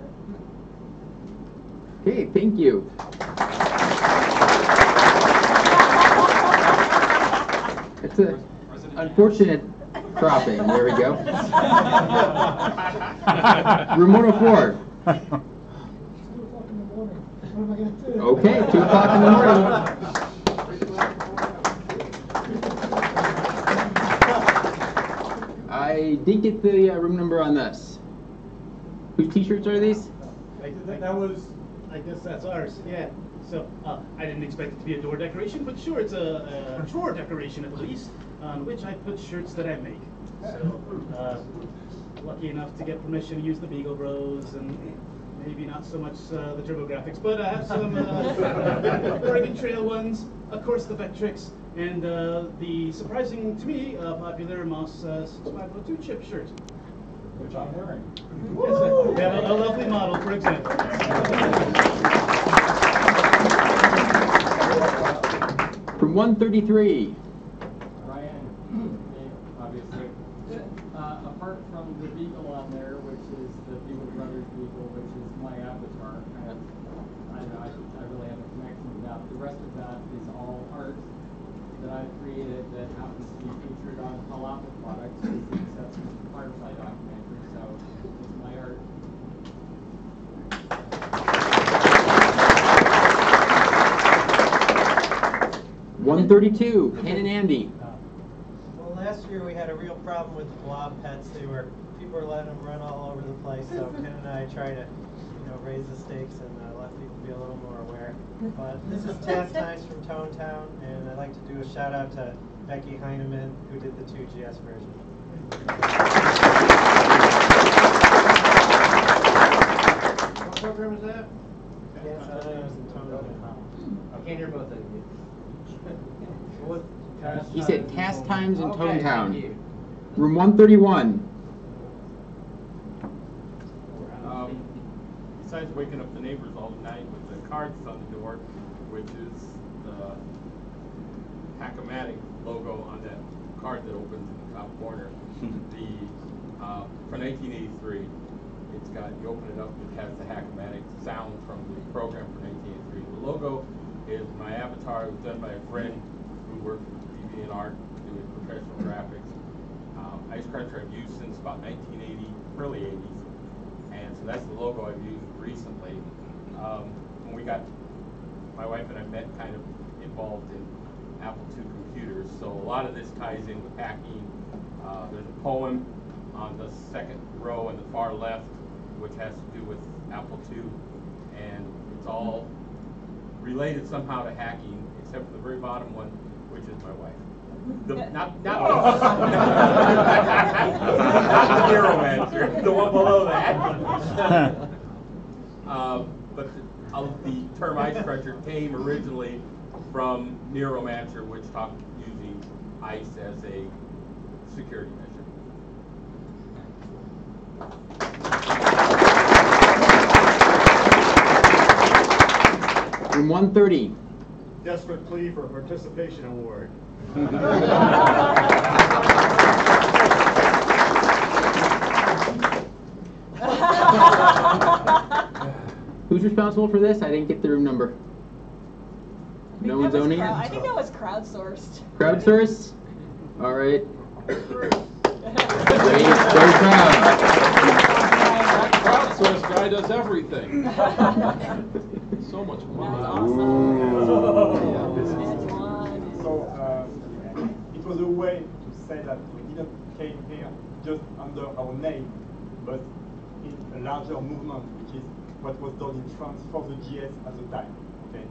bit. Okay, thank you. It's an unfortunate cropping. There we go. Room 104. Okay, 2 o'clock in the morning. I did get the room number on this. Whose t-shirts are these? That was, I guess that's ours, yeah. So I didn't expect it to be a door decoration, but sure, it's a drawer decoration at least, on which I put shirts that I make. So lucky enough to get permission to use the Beagle Bros, and maybe not so much the TurboGrafx, but I have some Oregon Trail ones, of course the Vectrix, and the surprising to me popular Moss 6502 chip shirt. Which I'm wearing. Yes, we have a lovely model, for example. From 133. Ryan, obviously. Apart from the Beagle on there, which is the Beagle Brothers Beagle, which is my avatar, I really have a connection with that. The rest of that is all art that I've created that happens to be featured on All Apple products, with the exception of the Firefly documentary. So it's my art. 132, Ken and Andy. Well, last year we had a real problem with the blob pets. People were letting them run all over the place. So Ken and I try to, raise the stakes and let people be a little more aware. But this is Times from Tone Town, and I'd like to do a shout out to Becky Heineman, who did the 2GS version. What program is that? Yes, in Tone Town. I can't hear both of you. He said Task Times in Tone Okay, Town. thank you. Room 131. Besides waking up the neighbors all night with the cards on the door, which is the Hackamatic logo on that card that opens in the top corner. For 1983, it's got, you open it up, it has the Hackamatic sound from the program for 1983. The logo is my avatar. It was done by a friend who worked with DeviantArt doing professional graphics. Ice Cruncher I've used since about 1980, early 80s. And so that's the logo I've used recently. When we got, my wife and I met kind of involved in Apple II computers, so a lot of this ties in with hacking. There's a poem on the second row in the far left, which has to do with Apple II, and it's all related somehow to hacking, except for the very bottom one, which is my wife. Not the hero answer, the one below that. But the term ice crusher came originally from Neuromancer, which talked using ice as a security measure. Room 130. Desperate plea for a participation award. Who's responsible for this? I didn't get the room number. No one's owning it? I think that was crowdsourced. Crowdsourced? All right. Very proud. That crowdsource guy does everything. So much money. So it was a way to say that we didn't came here just under our name, but in a larger movement, which is what was done in France for the GS at the time. Okay,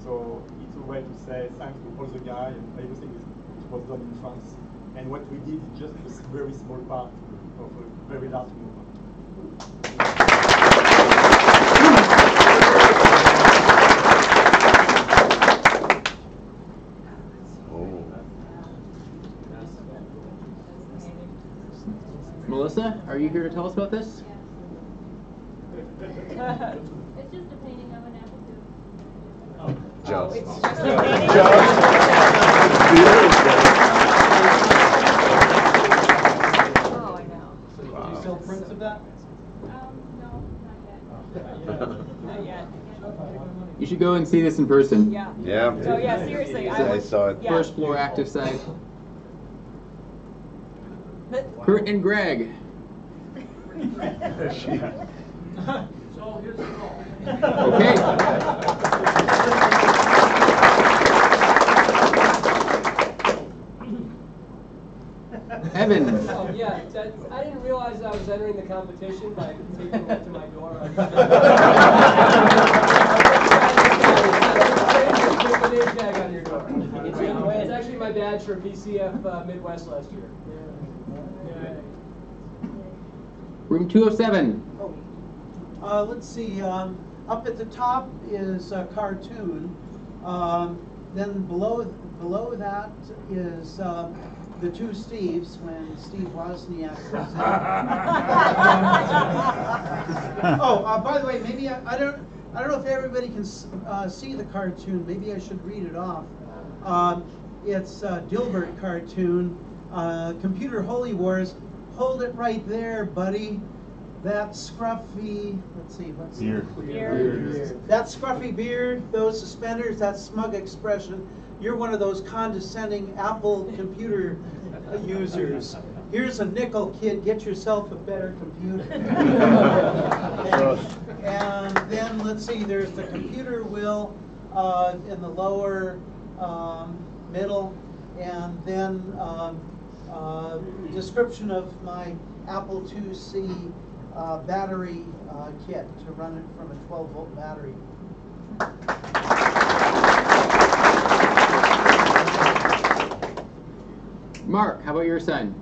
so it's a way to say thanks to all the guys and everything which was done in France, and what we did is just a very small part of a very large movement. Melissa, are you here to tell us about this? It's just a painting of an apple too. Just. It's just a painting? Oh, I know. Do you sell prints of that? No, not yet. Not yet. You should go and see this in person. Yeah. Yeah. Oh, yeah, seriously. I saw it. Yeah. First floor active site. Kurt and Greg. So here's the call. Okay. Evan. Yeah, I didn't realize I was entering the competition by taking it to my door. It's actually my badge for PCF Midwest last year. Room 207. Let's see, up at the top is a cartoon. Then below that is the two Steves when Steve Wozniak was in. Oh, by the way, maybe I don't know if everybody can see the cartoon. Maybe I should read it off. It's a Dilbert cartoon, Computer Holy Wars. Hold it right there, buddy. That scruffy, let's see, what's Beard. That scruffy beard, those suspenders, that smug expression. You're one of those condescending Apple computer users. Here's a nickel, kid. Get yourself a better computer. And then let's see. There's the computer wheel in the lower middle, and then description of my Apple IIc battery kit to run it from a 12-volt battery. Mark, how about your son?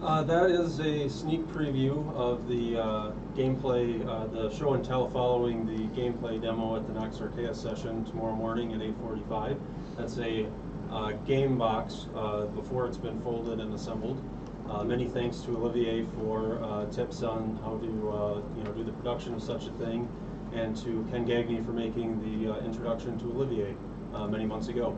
That is a sneak preview of the gameplay, the show and tell following the gameplay demo at the next Archaea session tomorrow morning at 8:45. That's a game box before it's been folded and assembled. Many thanks to Olivier for tips on how to do the production of such a thing, and to Ken Gagney for making the introduction to Olivier many months ago.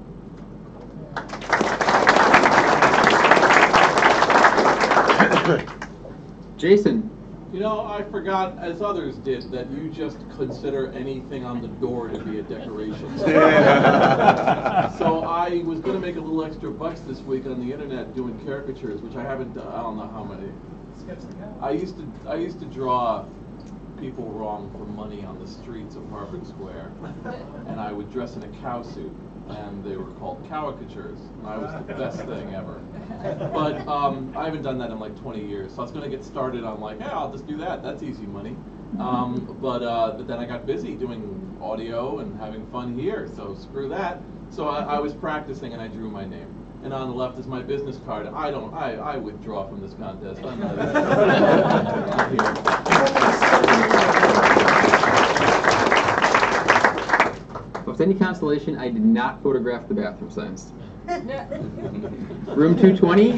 Jason. You know, I forgot, as others did, that you just consider anything on the door to be a decoration. So I was going to make a little extra bucks this week on the internet doing caricatures, which I haven't done. I don't know how many. I used to draw people wrong for money on the streets of Harvard Square, and I would dress in a cow suit, and they were called cowicatures, and I was the best thing ever. But I haven't done that in like 20 years, so I was going to get started on like, yeah, I'll just do that. That's easy money. But then I got busy doing audio and having fun here, so screw that. So I was practicing, and I drew my name. And on the left is my business card. I withdraw from this contest. I'm not With any consolation, I did not photograph the bathroom signs. Room 220.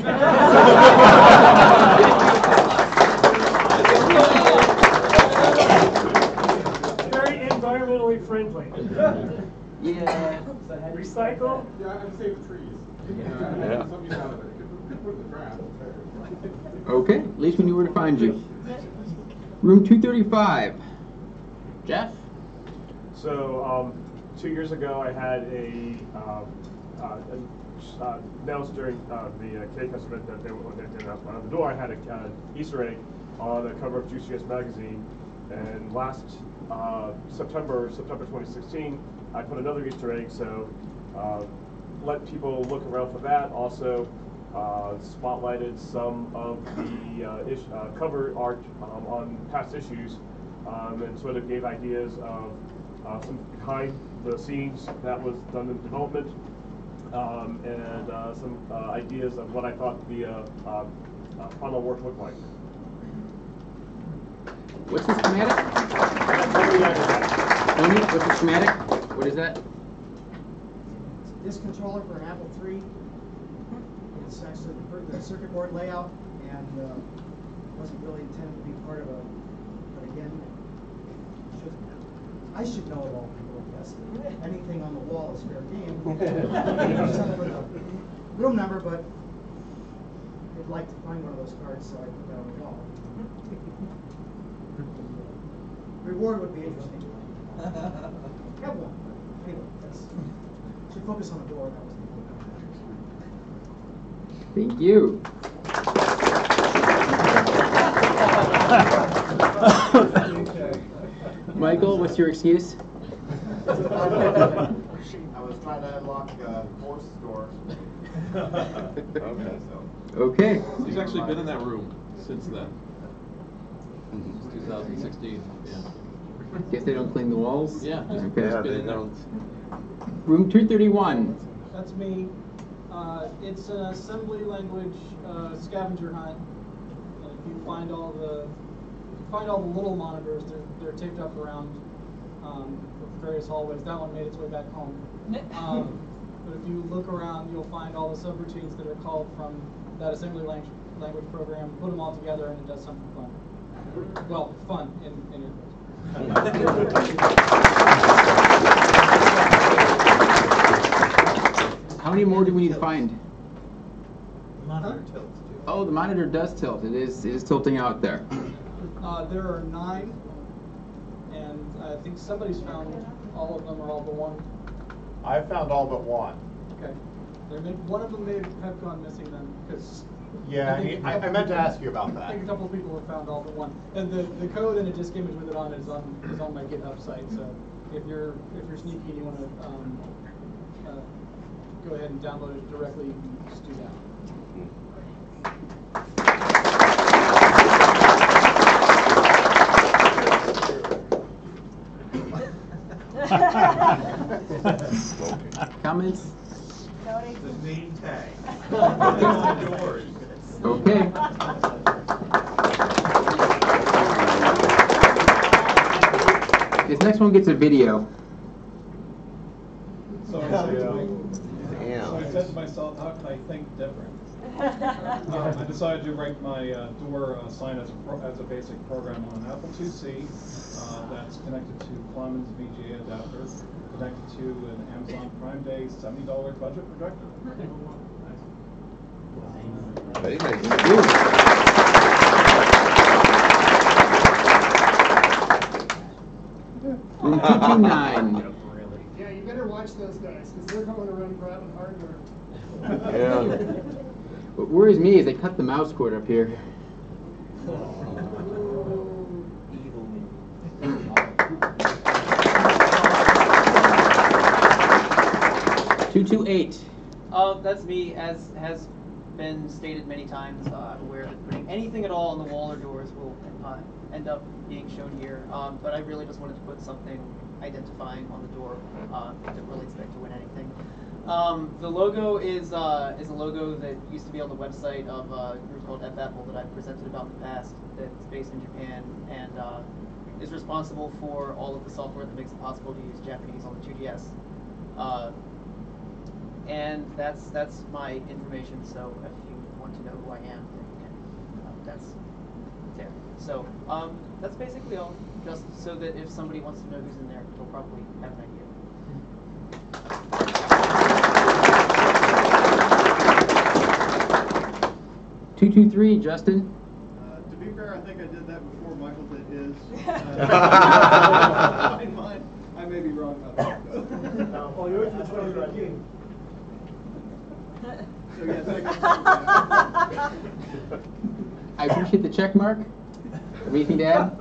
Very environmentally friendly. Yeah. Recycle. Yeah, I'm saving trees. Yeah. Somebody's out of there. Could put in the grass. Okay, at least we knew where to find you. Room 235. Jeff? So, 2 years ago, I had announced during the K-Cuss event that they announced on the door. I had an Easter egg on the cover of GCS magazine, and last September 2016, I put another Easter egg. So, let people look around for that. Also, spotlighted some of the cover art on past issues, and sort of gave ideas of some behind the scenes that was done in development, and some ideas of what I thought the final work looked like. What's the schematic? Tony, what's the schematic? What is that? This controller for an Apple III. It's actually the circuit board layout, and wasn't really intended to be part of a. But again, I should know of all people, I guess. Anything on the wall is fair game. Except for the room number, but I'd like to find one of those cards, so I put that on the wall. Reward would be interesting. Have one. Anyway, that's. Should focus on the door. That was the Thank you. Michael, what's your excuse? I was trying to unlock horse doors. Okay. Okay. He's actually been in that room since then. Since 2016. Yeah. Guess they don't clean the walls? Yeah. Okay. Yeah, they don't. Room 231. That's me. It's an assembly language scavenger hunt. And if you find all the little monitors, they're taped up around various hallways. That one made its way back home. But if you look around, you'll find all the subroutines that are called from that assembly language program. Put them all together, and it does something fun. Well, fun in your case. How many more do we need to find? The monitor tilts too. Oh, the monitor does tilt. It is tilting out there. There are 9, and I think somebody's found all of them or all but one. I found all but one. Okay. One of them may have gone missing then, because Yeah, I meant to ask you about that. I think a couple of people have found all but one, and the code and a disk image with it on it is on my GitHub site. So if you're sneaky and you want to go ahead and download it directly, you can just do that. Comments? Tony? The name tag. Okay. This next one gets a video. So I said to myself, how can I think different? I decided to write my door sign as a basic program on an Apple IIc that's connected to Clemens VGA adapter, connected to an Amazon Prime Day $70 budget projector. Very nice. Room 229. Yeah, you better watch those guys, because they're going around grabbing hardware. Yeah. What worries me is they cut the mouse cord up here. Evil me. 228. That's me. As has been stated many times, I'm aware that putting anything at all on the wall or doors will end up being shown here. But I really just wanted to put something identifying on the door. Didn't really expect to win anything. The logo is a logo that used to be on the website of a group called F-Apple that I've presented about in the past, that's based in Japan and is responsible for all of the software that makes it possible to use Japanese on the 2DS. And that's my information. So if you want to know who I am, then you can. That's there. So that's basically all. Just so that if somebody wants to know who's in there, they'll probably have an idea. 223, Justin. To be fair, I think I did that before Michael did his. I may be wrong about that. Oh, yours was number 13. So yeah, thank you. I appreciate the check mark. Anything to add?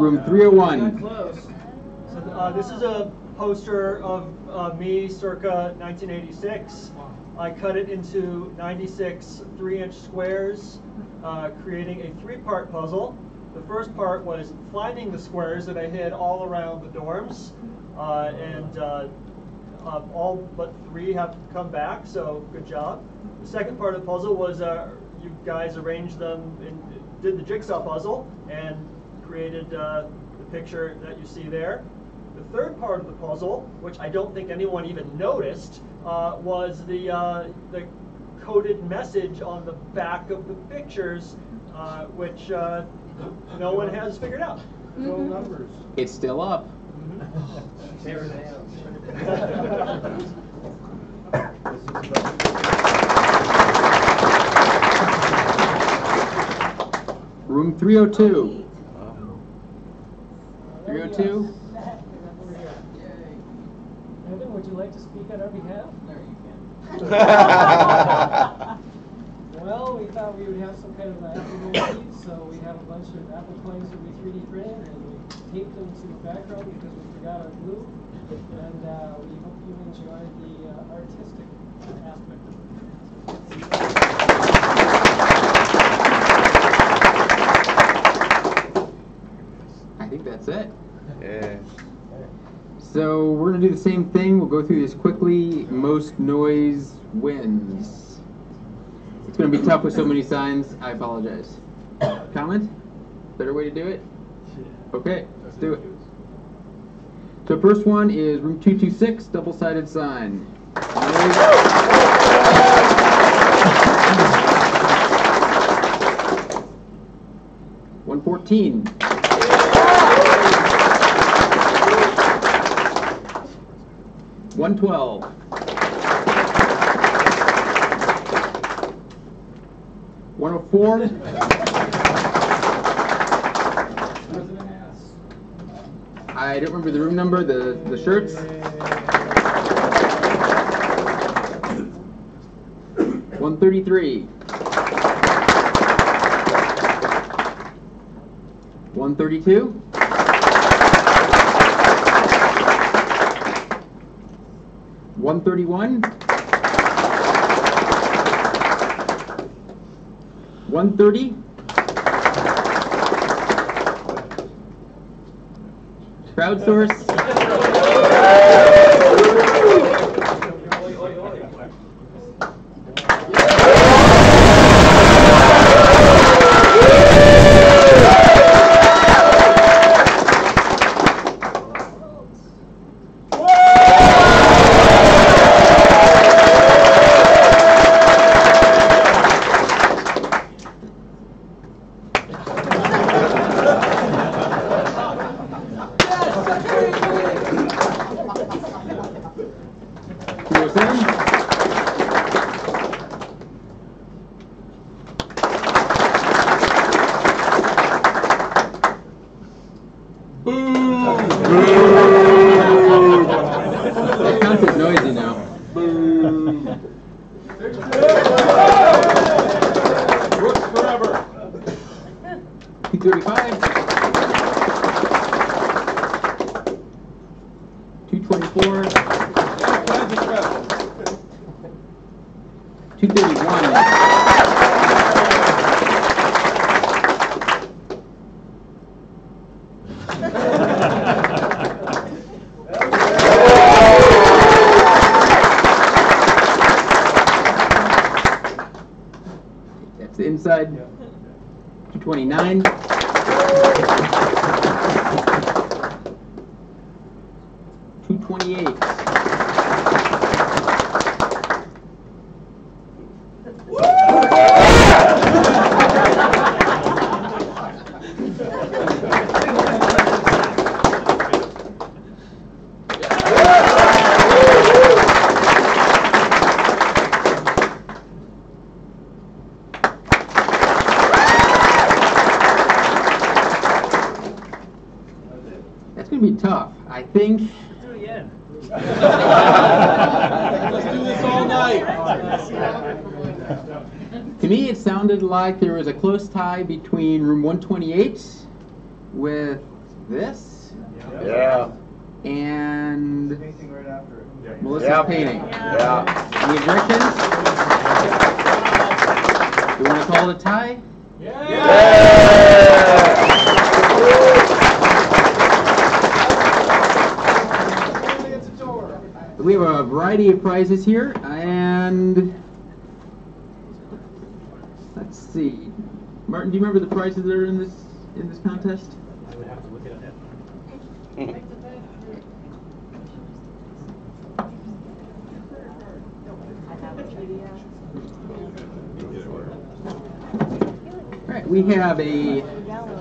Room 301. Close. So this is a poster of me circa 1986. I cut it into 96 3-inch squares, creating a 3-part puzzle. The first part was finding the squares that I hid all around the dorms, and all but 3 have come back, so good job. The second part of the puzzle was you guys arranged them and did the jigsaw puzzle and created the picture that you see there. The third part of the puzzle, which I don't think anyone even noticed, was the coded message on the back of the pictures, which no one has figured out. No numbers. It's still up. Room 302. 302. Evan, would you like to speak on our behalf? There you can. Well, we thought we would have some kind of an afternoon tea, so we have a bunch of apple coins that we 3D printed, and we taped them to the background because we forgot our glue. And we hope you enjoy the artistic aspect of it. I think that's it. Yeah. So we're gonna do the same thing. We'll go through this quickly. Most noise wins. It's gonna be tough with so many signs. I apologize. Comment? Better way to do it? Okay, let's do it. So first one is room 226, double-sided sign. 114. 112. 104. I don't remember the room number, the shirts. 133. 132. 131. 130. Crowdsource. That counts as noisy now. 235. 224. 231. 229. think. Let's do it again. Let's do this all night. To me, it sounded like there was a close tie between room 128 with this. Yeah. And Painting right after it. Melissa's painting. Yeah. Any objections? Do we want to call it a tie? We have a variety of prizes here, and let's see. Martin, do you remember the prizes that are in this contest? I would have to look it up. All right, we have a.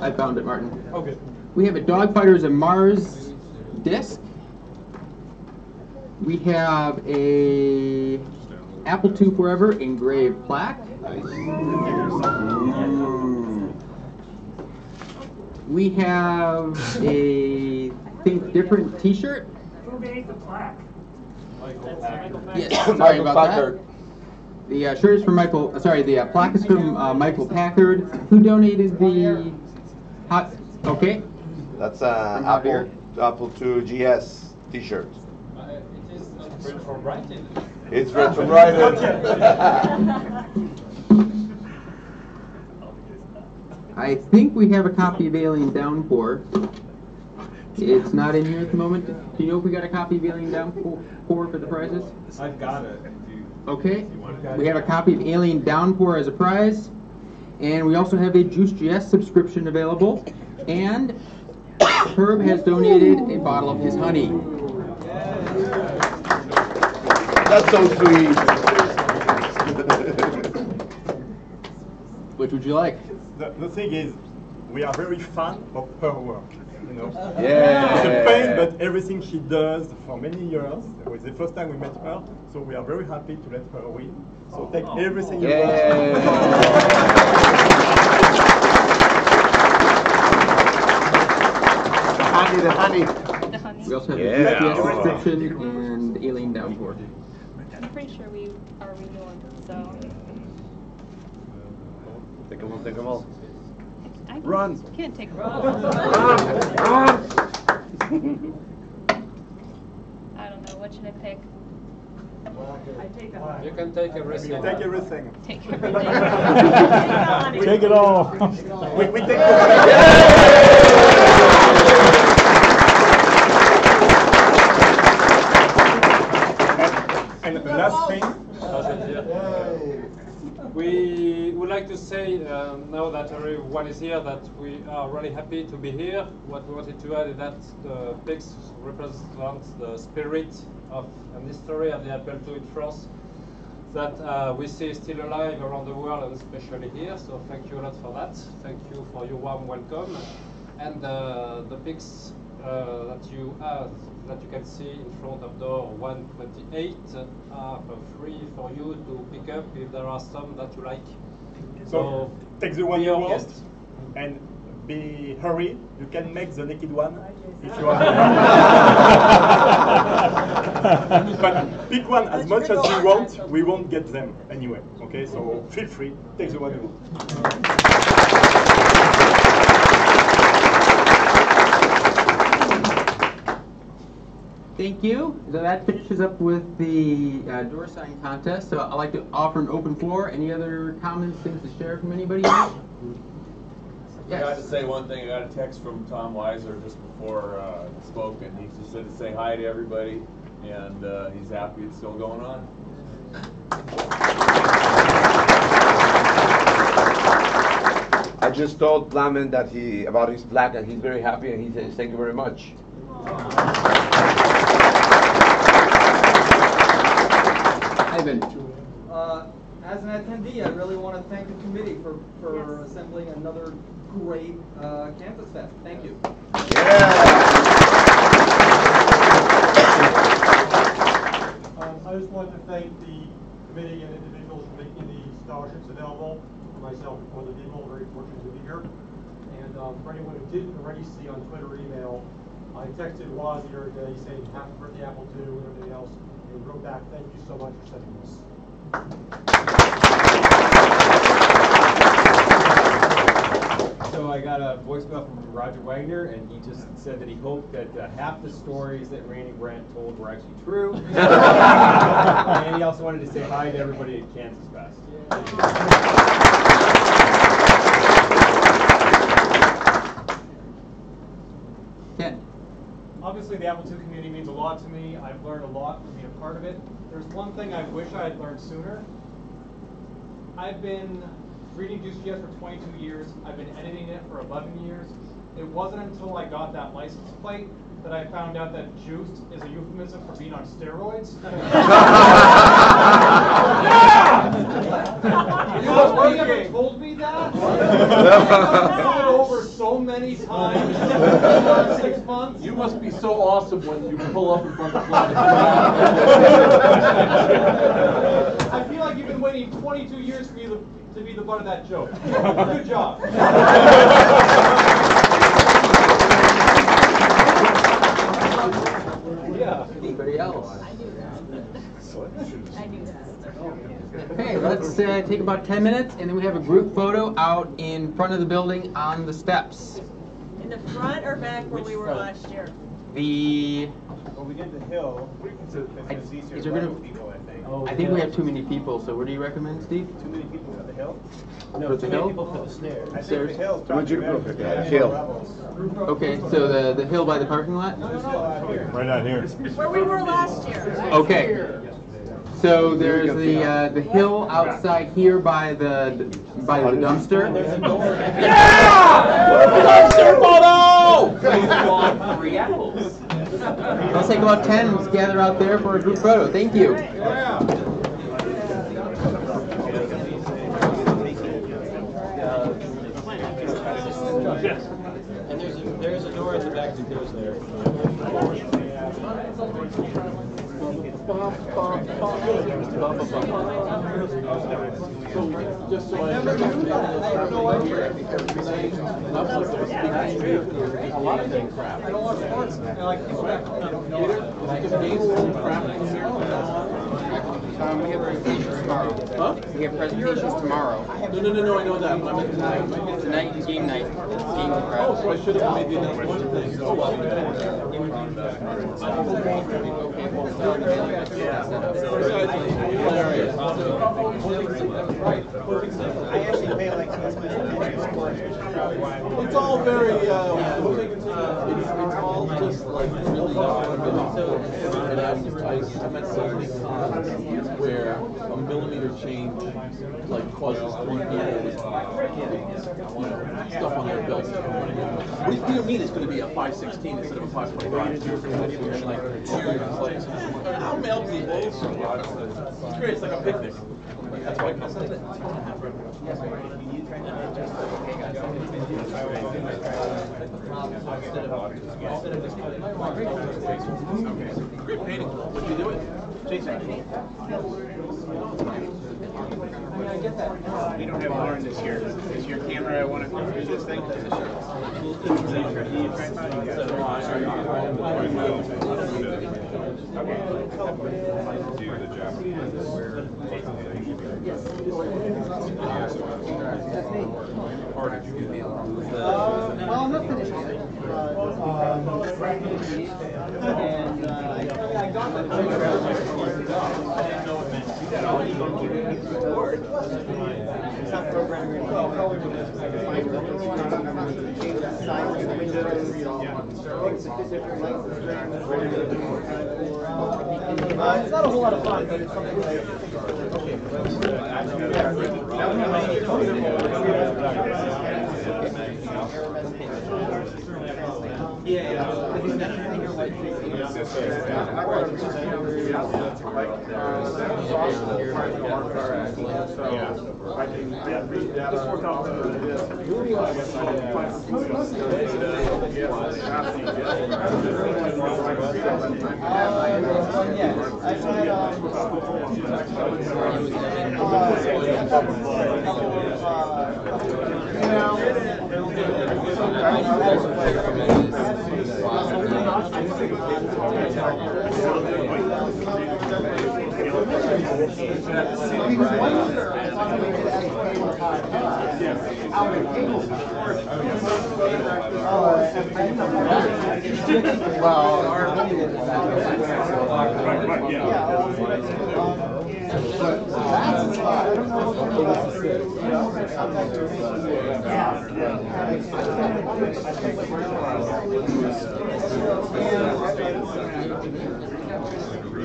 I found it, Martin. Okay. We have a Dogfighters of Mars disc. We have a Apple II Forever engraved plaque. We have a Think Different T-shirt. Who made the plaque? Yes, sorry about that. The shirt is from Michael. Sorry, the plaque is from Michael Packard. Who donated the hot? Okay. That's Apple II GS T-shirt. It's retrobrighted. I think we have a copy of Alien Downpour. It's not in here at the moment. Do you know if we got a copy of Alien Downpour for the prizes? I've got it. Okay. We have a copy of Alien Downpour as a prize. And we also have a Juice GS subscription available. And Herb has donated a bottle of his honey. That's so sweet. Which would you like? The thing is, we are very fan of her work. You know, Yeah. It's a pain, but everything she does for many years. It was the first time we met her, so we are very happy to let her win. So take everything you want. The honey. We also have Yeah. a GPS subscription and Alien Downpour. I'm pretty sure we are renewing, so. Take them all, take them all. I Run. can't take Run. I don't know, what should I pick? I take a You can take everything. Take everything. Take everything. Take it all. we take And the last thing. We would like to say, now that everyone is here, that we are really happy to be here. What we wanted to add is that the pigs represent the spirit of and history of the Apple II in France that we see still alive around the world and especially here. So thank you a lot for that. Thank you for your warm welcome. And the pigs that you can see in front of door 128 are free for you to pick up if there are some that you like. So take the one you your want guest. and be hurry. You can make the naked one if you want. But pick one as much as you want. We won't get them anyway. Okay, so feel free. Take the one you want. Thank you. So that finishes up with the door sign contest. So I'd like to offer an open floor. Any other comments, things to share from anybody? I got to say one thing. I got a text from Tom Weiser just before I spoke, and he just said to say hi to everybody, and he's happy it's still going on. I just told Lamin that about his plaque, and he's very happy, and he says thank you very much. Ivan. As an attendee, I really want to thank the committee for assembling another great Kansasfest. Thank you. I just wanted to thank the committee and individuals for making the scholarships available for myself and for the people. Very fortunate to be here. And for anyone who didn't already see on Twitter or email, I texted Waz the other day saying happy birthday Apple II and everything else, and he wrote back, thank you so much for sending this. So I got a voicemail from Roger Wagner, and he just said that he hoped that half the stories that Randy Brandt told were actually true. And he also wanted to say hi to everybody at Kansasfest. Ken. Obviously, the Apple II community means a lot to me. I've learned a lot from being a part of it. There's one thing I wish I had learned sooner. I've been reading Juiced.js for 22 years. I've been editing it for 11 years. It wasn't until I got that license plate that I found out that juiced is a euphemism for being on steroids. Nobody ever told me that. I've gone over so many times in 6 months. You must be so awesome when you pull up in front of the flag. I feel like you've been waiting 22 years for me to be the butt of that joke. Good job. Yeah. Anybody else? I knew that. Okay, let's take about 10 minutes, and then we have a group photo out in front of the building on the steps. In the front or back where we were last year? Well, we did the hill. It's easier to run with people, I think. I think we have too many people, so what do you recommend, Steve? Too many people for the hill? No, too many people for the stairs. I think the hill's Too much probably people. better. Hill. Okay, so the hill by the parking lot? Right out here. Where we were last year. Okay. So there's the hill outside here by the dumpster. Dumpster photo! Free apples. Let's take about 10. Let's gather out there for a group photo. Thank you. And there's a door at the back that goes there. Just so I never knew that. I have no idea. A lot of things crap. I don't watch sports. I like people that don't know. We have presentations tomorrow. Huh? We have presentations tomorrow. No, I know that. But I meant tonight. Tonight is game night. Game Oh, so I should have made the announcement. Oh, well. I actually pay like this much. It's all very, it's all just like really, and I met so many times where a millimeter change like causes 3 people stuff on their belts. What do you mean it's going to be a 516 instead of a 525? And like, I'll mail people. It's great. It's like a picnic. That's why I come. Great painting. What'd you do it? Jason. I get that. We don't have Lauren this year. Is your camera want to come through this thing? Well, I'm not finished yet. And I got the Stop programming. Well, probably because I can find change that size of the windows. It's not a whole lot of fun, but it's something that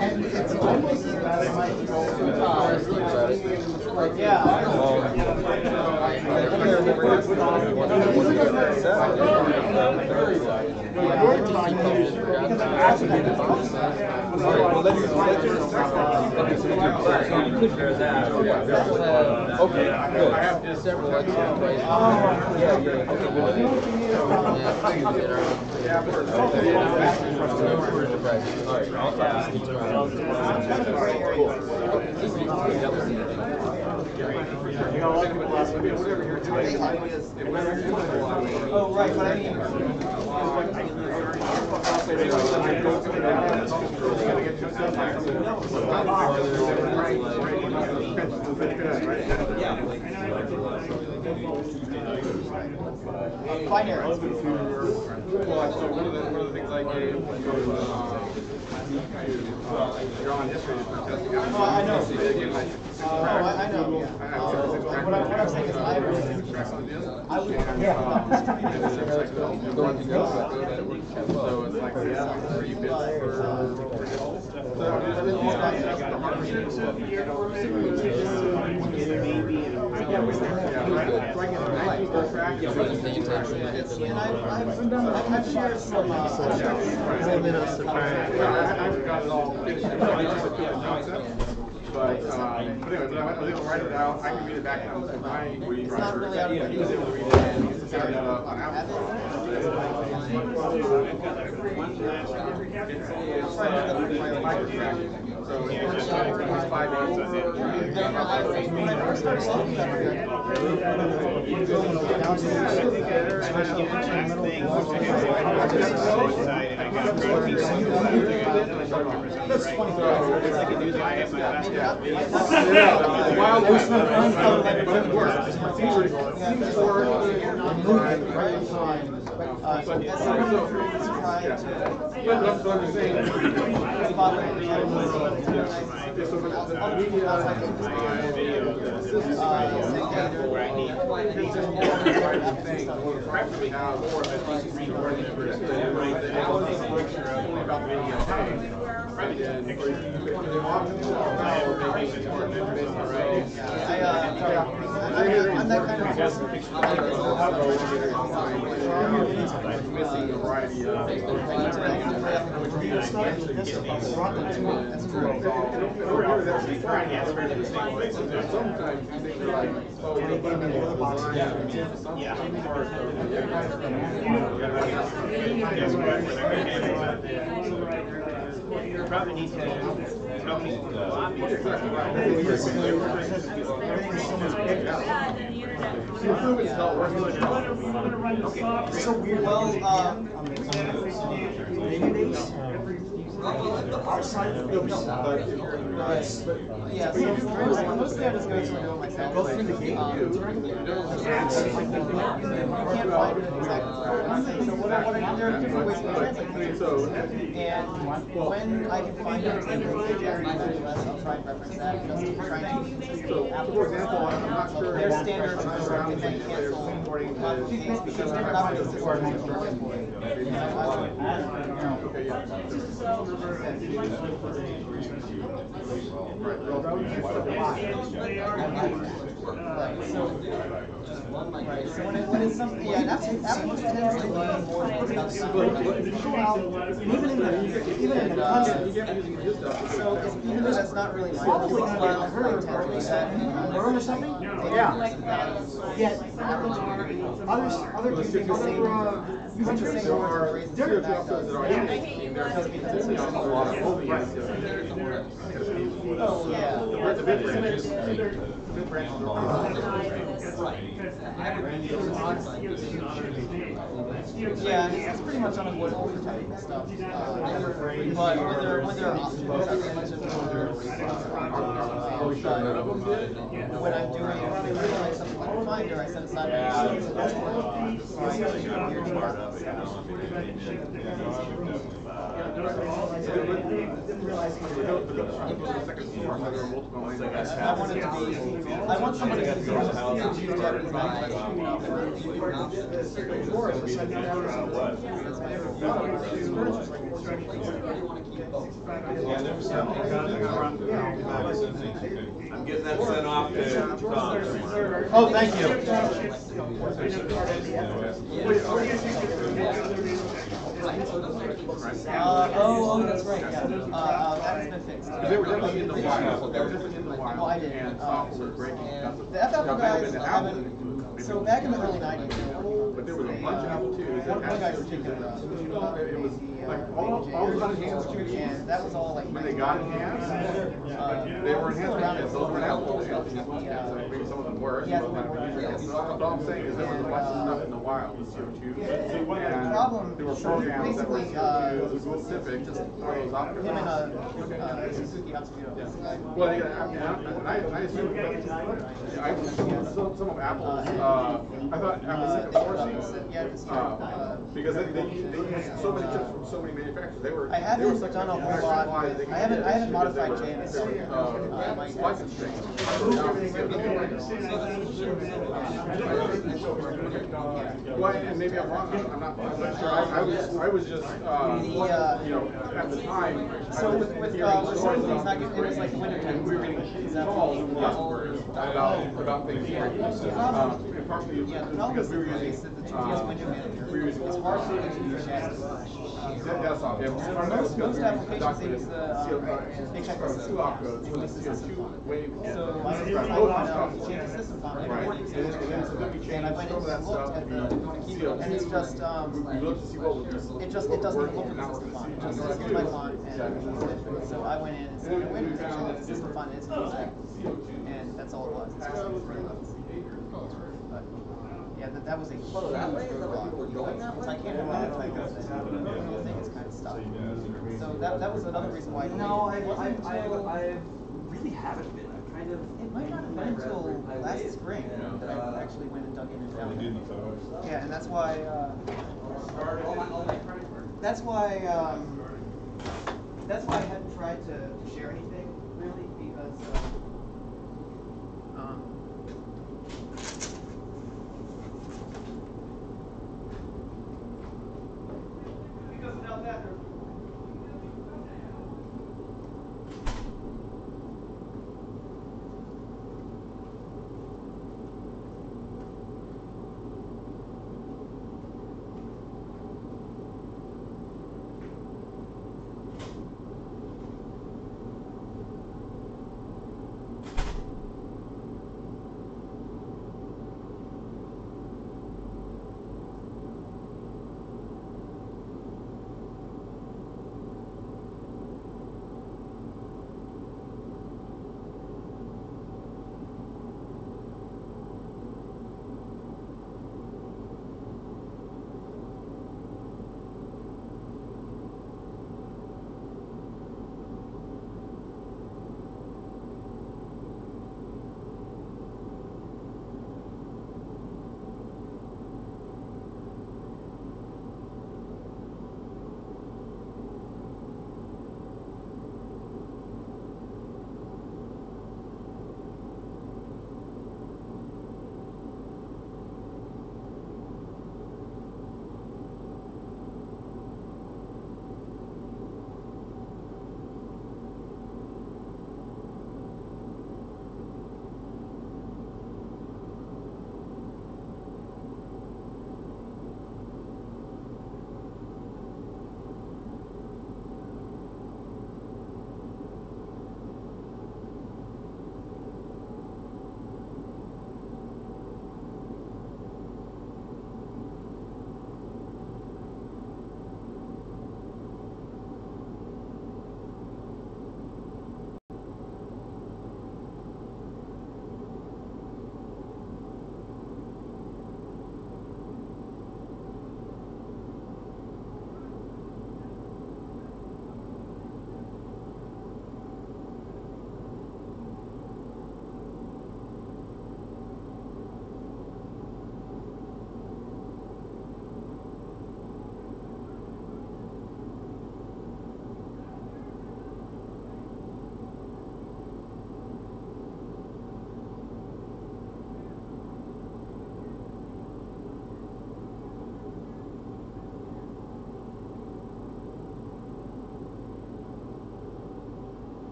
And it's almost as bad as my Oh, right, but I mean, binary. So one of the things I gave John yesterday for testing out. Oh, I know. I know, yeah. What I'm saying is I would So it's like 3 bits I've shared some But anyway, I was able to write it out. I can read it back down to my reading writer. He was able to read it and set it up on Apple. So it's 5 I'm that kind of person. missing a variety of sometimes you think like, oh, You probably need to It's so weird. Outside of the yeah, so mostly I just go through and do it myself. Go through the gate. You can't find it exactly. So there are different ways to translate. And when I can find it in the I'll try and reference that just to try and for example, I'm not sure their standards and then cancel recording case because they're not the system I'm looking for. So when it's something, yeah, that's Apple tends to learn more about even in the concept. So even though that's not really my probably gonna get hurt or something. Yeah. Other countries are different. Oh yeah. good brand. Yeah, it's pretty much unavoidable for typing stuff. But when there are options, I really like to when I'm doing like something like a Finder, I set aside my sheets and that's I want somebody to use Japanese I'm getting that sent off to Tom. Oh, thank you. Oh, that's right. Yeah. That's been fixed. They were definitely in the wild. They were definitely in the wild. Well, I did. And software was breaking. The FF guys haven't. So back in the early '90s, but there was a bunch of Apple IIs. One guy in particular, It was like all the enhanced 2Ds. and that was all like. When they got enhanced, they were enhanced enhanced. Those were Apple. Maybe some of them were. All I'm saying is there was a bunch of stuff in the wild with CO2. And there were programs that were CO2 specific for those optics. Him and Suzuki Atsuhiro. Well, I assume some of Apple's, I thought Apple sent the forcing, because they used so many chips from so many manufacturers. They were I haven't done a whole lot. I haven't modified JMS. Supply constraints. Well, and maybe I'm wrong. I'm not sure. I was just you know, at the time. So with some of these, it was like the winter time. We were getting calls from customers about things. Partially because we were using we were using it's hard for them to use chassis. that's all. Most applications they use they check the system font. So I change the system font. And I went in and looked at the keyboard, and it's just it doesn't look at the system font. It just says my font, and so I went in and said, wait a minute, check the system font is used, and that's all it was. It's just but yeah, that was a huge roadblock. So I can't imagine the whole thing is kind of stuck. So that was another reason why. No, I really haven't been. I've kind of. It might not have been until last spring that I actually went and dug in and found it. Yeah, and that's why. That's why I hadn't tried to share anything really because. Because without that,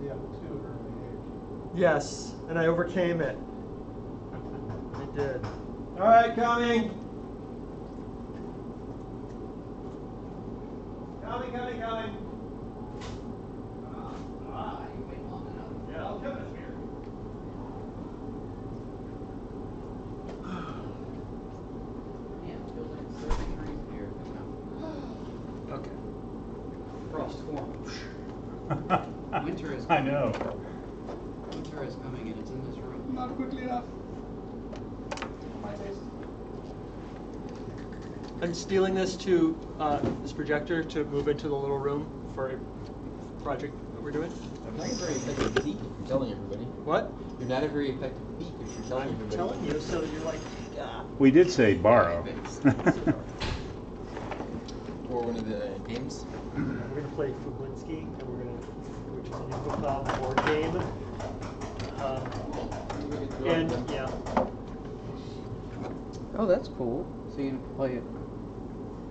the Apple II at an early age. Yes, and I overcame it. I did. All right, coming. Coming. You wait long enough. Yeah, I'll come in here. Yeah, it feels like 30 degrees here. Okay. Frost form. Winter is I coming. know. Winter is coming and it's in this room. Not quickly enough. I'm stealing this to this projector to move into the little room for a project that we're doing. Not a very effective peek if you're telling everybody. What? You're not a very effective peek if you're telling everybody. I'm telling you, so you're like, ah. We did say borrow. For one of the games. We're gonna play Fublinski, and which is a new football board game. And yeah. Oh, that's cool. So you're gonna play it.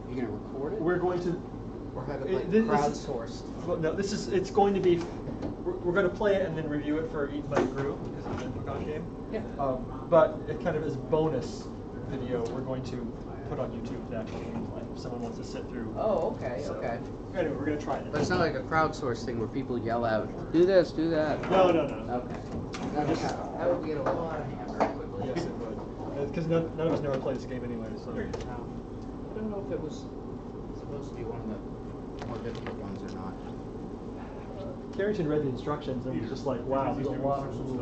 You're gonna record it. We're going to. Or have it like This is- crowdsourced. Well, no, it's going to be. We're going to play it and then review it for Eat My Crew because it's a book game. Yeah. But it kind of is bonus video. We're going to put on YouTube that gameplay if someone wants to sit through. Oh, okay, So, okay. Anyway, we're going to try it. But it's not like a crowdsource thing where people yell out, "Do this, do that." No. Okay. That would get a lot of hand very quickly. Yes, it would. Because none of us never played this game anyway. So. I don't know if it was supposed to be one of the more difficult ones or not. Carrington read the instructions and was just like, "Wow, there's a lot of rules."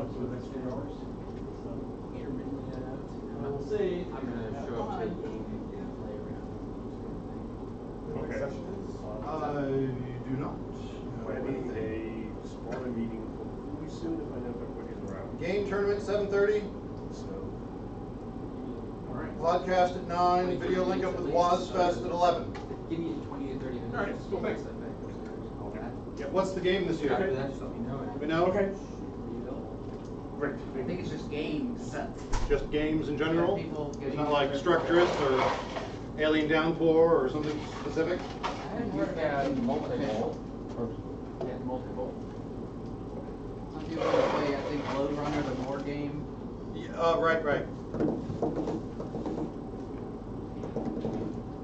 We'll see. I'm gonna show up to the game and play around. I do not. Planning a smaller meeting hopefully soon if I know if everybody's around. Game tournament 7:30. So, Podcast at 9. Video link up with Wazfest at 11. Give me 20 to 30 minutes. All right, cool, thanks. All that. Yeah, what's the game this year? After that, just let me know. Do we know? okay. Great. I think it's just games. Just games in general? People It's getting not like Structurist or Alien Downpour or something specific? You've got multiple. Yeah, multiple. Some people play, I think, Load Runner, the more game. Yeah, right.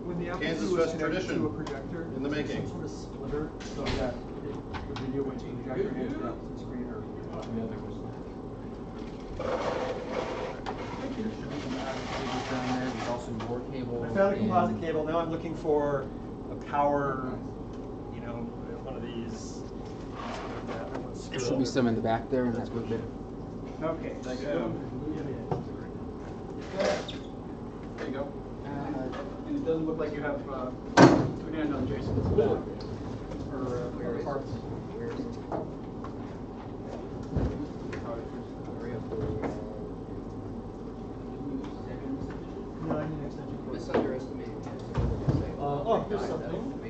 When the Apple Kansas II was Fest connected tradition to a projector, in the there was making. some sort of splitter so that the video went to the projector and into the Apple screen or the other was. There should be some other cables down there. There's also more cables. I found a composite and- cable. Now I'm looking for a power, one of these. There should be some in the back there, and that's what it. Okay, so. There you go. And it doesn't look like you have two hands on Jason's back. For parts. Where is it? No, I need an extension cord. Misunderestimating. Oh, here's something.